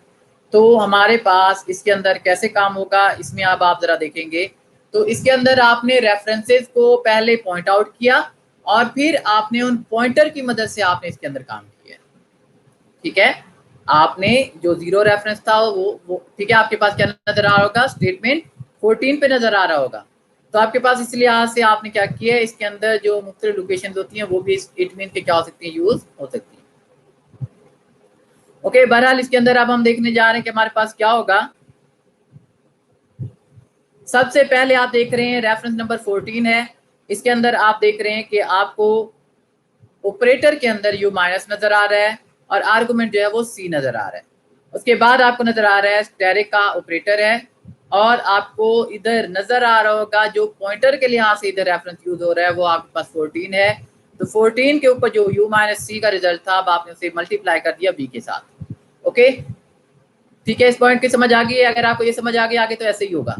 S1: तो हमारे पास इसके अंदर कैसे काम होगा, इसमें अब आप जरा देखेंगे तो इसके अंदर आपने रेफरेंसेस को पहले पॉइंट आउट किया और फिर आपने उन पॉइंटर की मदद से आपने इसके अंदर काम किया। ठीक है, आपने जो जीरो रेफरेंस था वो ठीक है, आपके पास क्या नजर आ रहा होगा, स्टेटमेंट 14 पे नजर आ रहा होगा। तो आपके पास इसलिए आज से आपने क्या किया है, इसके अंदर जो मुख्तलिफ लोकेशन होती हैं वो भी इट मीन के क्या हो सकती है, यूज हो सकती है। ओके, बहरहाल इसके अंदर अब हम देखने जा रहे हैं कि हमारे पास क्या होगा। सबसे पहले आप देख रहे हैं रेफरेंस नंबर 14 है, इसके अंदर आप देख रहे हैं कि आपको ऑपरेटर के अंदर यू माइनस नजर आ रहा है और आर्गुमेंट जो है वो सी नजर आ रहा है। उसके बाद आपको नजर आ रहा है स्टेरिक का ऑपरेटर है और आपको इधर नजर आ रहा होगा जो पॉइंटर के लिहाज से इधर रेफरेंस यूज हो रहा है वो आपके पास 14 है। तो 14 के ऊपर जो u माइनस सी का रिजल्ट था, अब आपने उसे मल्टीप्लाई कर दिया b के साथ। ओके, ठीक है, इस पॉइंट की समझ आ गई है? अगर आपको ये समझ आ गई आगे तो ऐसे ही होगा।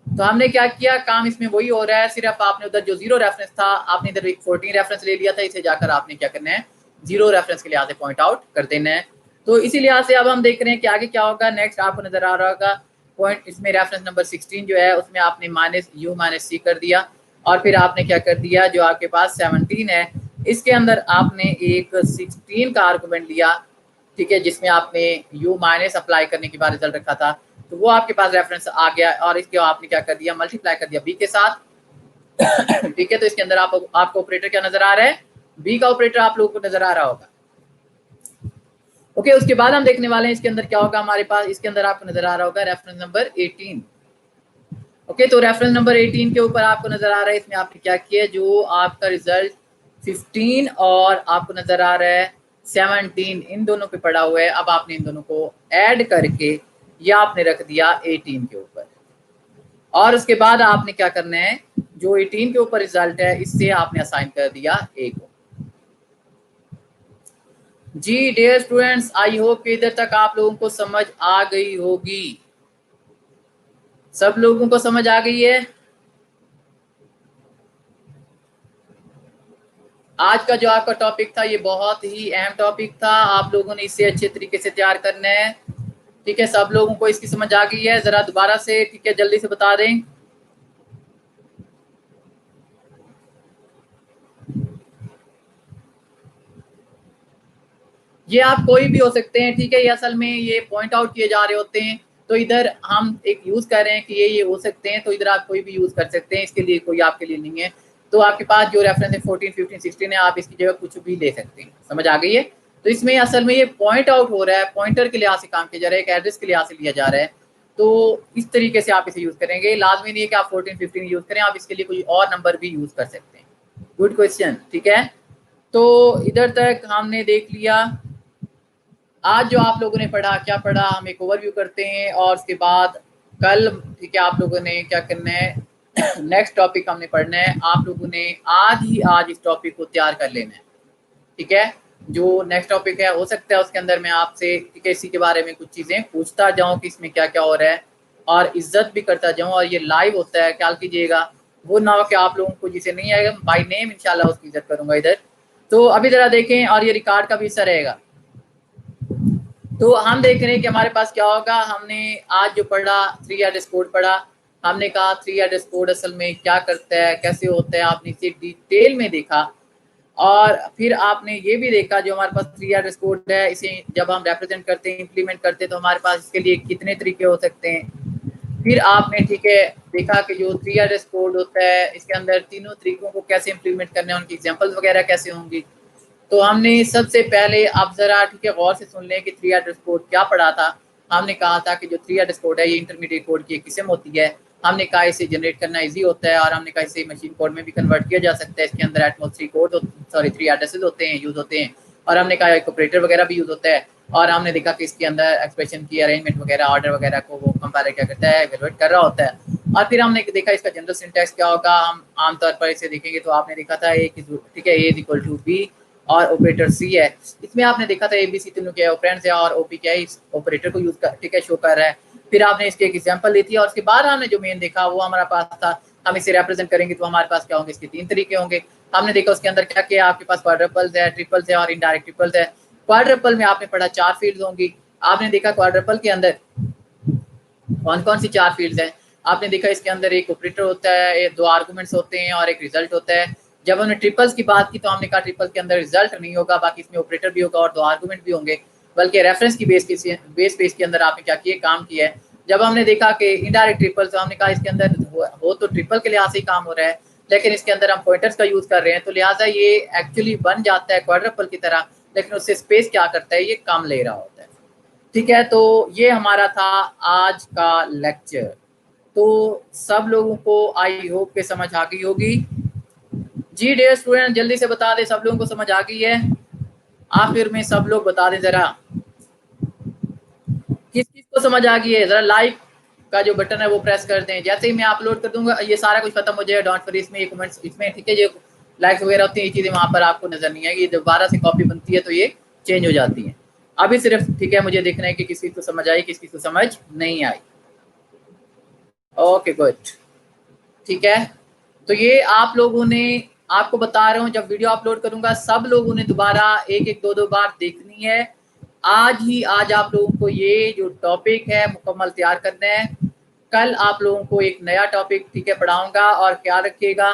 S1: तो हमने क्या किया, काम इसमें वही हो रहा है, सिर्फ आपने उधर जो जीरो रेफरेंस था आपने इधर 14 रेफरेंस ले लिया था, इसे जाकर आपने क्या करना है, जीरो रेफरेंस के लिहाज से पॉइंट आउट कर देना है। तो इसी लिहाज से अब हम देख रहे हैं कि आगे क्या होगा। नेक्स्ट आपको नजर आ रहा होगा पॉइंट, इसमें रेफरेंस नंबर 16 जो है उसमें आपने माइनस यू माइनस सी कर दिया और फिर आपने क्या कर दिया, जो आपके पास 17 है इसके अंदर आपने एक 16 का आर्गुमेंट लिया, ठीक है, जिसमें आपने यू माइनस अप्लाई करने के बाद रिजल्ट रखा था, तो वो आपके पास रेफरेंस आ गया और इसके आपने क्या कर दिया, मल्टीप्लाई कर दिया बी के साथ। ठीक है, तो इसके अंदर आपको ऑपरेटर क्या नजर आ रहा है, बी का ऑपरेटर आप लोगों को नजर आ रहा होगा। ओके, उसके बाद हम देखने वाले हैं इसके अंदर क्या होगा हमारे पास। इसके अंदर आपको नजर आ रहा होगा रेफरेंस नंबर 18। ओके, तो रेफरेंस नंबर 18 के ऊपर आपको नजर आ रहा है, इसमें आपने क्या किया, जो आपका रिजल्ट 15 और आपको नजर आ रहा है 17, इन दोनों पे पड़ा हुआ है। अब आपने इन दोनों को ऐड करके या आपने रख दिया 18 के ऊपर और उसके बाद आपने क्या करना है, जो 18 के ऊपर रिजल्ट है इससे आपने असाइन कर दिया ए को। जी डियर स्टूडेंट्स, आई होप कि इधर तक आप लोगों को समझ आ गई होगी। सब लोगों को समझ आ गई है? आज का जो आपका टॉपिक था ये बहुत ही अहम टॉपिक था, आप लोगों ने इसे अच्छे तरीके से तैयार करना है। ठीक है, सब लोगों को इसकी समझ आ गई है? जरा दोबारा से ठीक है जल्दी से बता दें। ये आप कोई भी हो सकते हैं, ठीक है, ये असल में ये पॉइंट आउट किए जा रहे होते हैं। तो इधर हम एक यूज कर रहे हैं कि ये हो सकते हैं, तो इधर आप कोई भी यूज कर सकते हैं, इसके लिए कोई आपके लिए नहीं है। तो आपके पास जो रेफरेंस है 14, 15, 16 है, आप इसकी जगह कुछ भी ले सकते हैं। समझ आ गई है? तो इसमें असल में ये पॉइंट आउट हो रहा है, पॉइंटर के लिहाज से काम किया जा रहा है, एक एड्रेस के लिहाज से लिया जा रहा है। तो इस तरीके से आप इसे यूज करेंगे। लाजमी नहीं है कि आप 14, 15 यूज करें, आप इसके लिए कोई और नंबर भी यूज कर सकते हैं। गुड क्वेश्चन, ठीक है। तो इधर तक हमने देख लिया। आज जो आप लोगों ने पढ़ा, क्या पढ़ा, हम एक ओवरव्यू करते हैं और उसके बाद कल ठीक है आप लोगों ने क्या करना है, नेक्स्ट टॉपिक हमने पढ़ना है। आप लोगों ने आज इस टॉपिक को तैयार कर लेना है। ठीक है, जो नेक्स्ट टॉपिक है हो सकता है उसके अंदर मैं आपसे ठीक है इसी के बारे में कुछ चीज़ें पूछता जाऊँ कि इसमें क्या क्या हो रहा है और इज्जत भी करता जाऊँ। और ये लाइव होता है, ख्याल कीजिएगा, वो ना हो कि आप लोगों को जिसे नहीं आएगा बाय नेम इंशाल्लाह उसकी इज्जत करूँगा इधर। तो अभी ज़रा देखें, और ये रिकॉर्ड का भी हिस्सा रहेगा। तो हम देख रहे हैं कि हमारे पास क्या होगा। हमने आज जो पढ़ा 3 एड्रेस कोड पढ़ा, हमने कहा 3 एड्रेस कोड असल में क्या करता है, कैसे होता है, आपने इसे डिटेल में देखा। और फिर आपने ये भी देखा जो हमारे पास 3 एड्रेस कोड है, इसे जब हम रिप्रेजेंट करते हैं, इंप्लीमेंट करते हैं, तो हमारे पास इसके लिए कितने तरीके हो सकते हैं। फिर आपने ठीक है देखा कि जो 3 एड्रेस कोड होता है इसके अंदर तीनों तरीकों को कैसे इंप्लीमेंट करना है, उनकी एग्जाम्पल्स वगैरह कैसे होंगी। तो हमने सबसे पहले आप जरा ठीक है गौर से सुन लें कि 3 एड्रेस कोड क्या पढ़ा था। हमने कहा था कि जो 3 एड्रेस कोड है ये इंटरमीडिएट कोड की एक किस्म होती है हमने कहा इसे जनरेट करना इजी होता है और हमने कहा इसे मशीन कोड में भी कन्वर्ट किया जा सकता है। इसके अंदर एटमॉस 3 कोड सॉरी 3 एड्रेसेस होते हैं, यूज होते हैं, और हमने कहा एक ऑपरेटर वगैरह भी यूज होता है। और हमने देखा कि इसके अंदर एक्सप्रेशन की अरेंजमेंट वगैरह, ऑर्डर वगैरह को वो कंपेयर क्या करता है, इवैल्यूएट कर रहा होता है। और फिर हमने देखा इसका जनरल सिंटैक्स क्या होगा। हम आमतौर पर इसे देखेंगे तो आपने देखा था ए, ठीक है, ए इज इक्वल टू बी और ऑपरेटर सी है। इसमें आपने देखा था एबीसी तीनों क्या है, ऑपरेंड्स है, और ओपी क्या है, इस ऑपरेटर को यूज कर, ठीक है, शो कर रहा है। फिर आपने इसकी एक एग्जांपल ली थी और उसके बाद हमने जो मेन देखा वो हमारा पास था, हम इसे रिप्रेजेंट करेंगे तो हमारे पास क्या होंगे, इसके 3 तरीके होंगे। हमने देखा उसके अंदर क्या किया, आपके पास क्वाड्रपल्स है, ट्रिपल्स है और इनडायरेक्ट ट्रिपल्स है। क्वाड्रपल में आपने पढ़ा 4 फील्ड्स होंगी। आपने देखा क्वाड्रपल के अंदर कौन कौन सी 4 फील्ड्स हैं। आपने देखा इसके अंदर एक ऑपरेटर होता है, 2 आर्गुमेंट्स होते हैं और एक रिजल्ट होता है। जब हमने ट्रिपल्स की बात की तो हमने कहा ट्रिपल के अंदर रिजल्ट नहीं होगा, बाकी इसमें ऑपरेटर भी होगा और 2 आर्गुमेंट भी होंगे, बल्कि रेफरेंस की बेस के अंदर आपने क्या किया, काम किया है। जब हमने देखा कि इनडायरेक्ट ट्रिपल, तो हमने कहा इसके अंदर वो तो ट्रिपल के लिहाज से ही काम हो रहा है, लेकिन इसके अंदर हम पॉइंटर्स का यूज कर रहे हैं, तो लिहाजा ये एक्चुअली बन जाता है क्वाड्रपल की तरह, लेकिन उससे स्पेस क्या करता है, ये कम ले रहा होता है। ठीक है, तो ये हमारा था आज का लेक्चर। तो सब लोगों को आई होप के समझ आ गई होगी। जी डियर स्टूडेंट, जल्दी से बता दे सब लोगों को समझ आ गई है। आखिर में सब लोग बता दें जरा किस किस को समझ आ गई है। जरा लाइक का जो बटन है वो प्रेस कर दें। जैसे ही मैं अपलोड कर दूंगा ये सारा कुछ खत्म हो जाएगा, डोंट वरी, इसमें ये कमेंट्स इसमें, ठीक है, ये लाइक्स वगैरह होती हैं, ये चीजें वहां पर आपको नजर नहीं आएगी, दोबारा से कॉपी बनती है तो ये चेंज हो जाती है। अभी सिर्फ, ठीक है, मुझे देखना है कि किसी को समझ आई, किसी को समझ नहीं आई। ओके गुड, ठीक है। तो ये आप लोगों ने, आपको बता रहा हूँ, जब वीडियो अपलोड करूंगा सब लोगों ने दोबारा एक एक दो बार देखनी है। आज आप लोगों को ये जो टॉपिक है मुकम्मल तैयार करना है। कल आप लोगों को एक नया टॉपिक, ठीक है, पढ़ाऊंगा। और ख्याल रखिएगा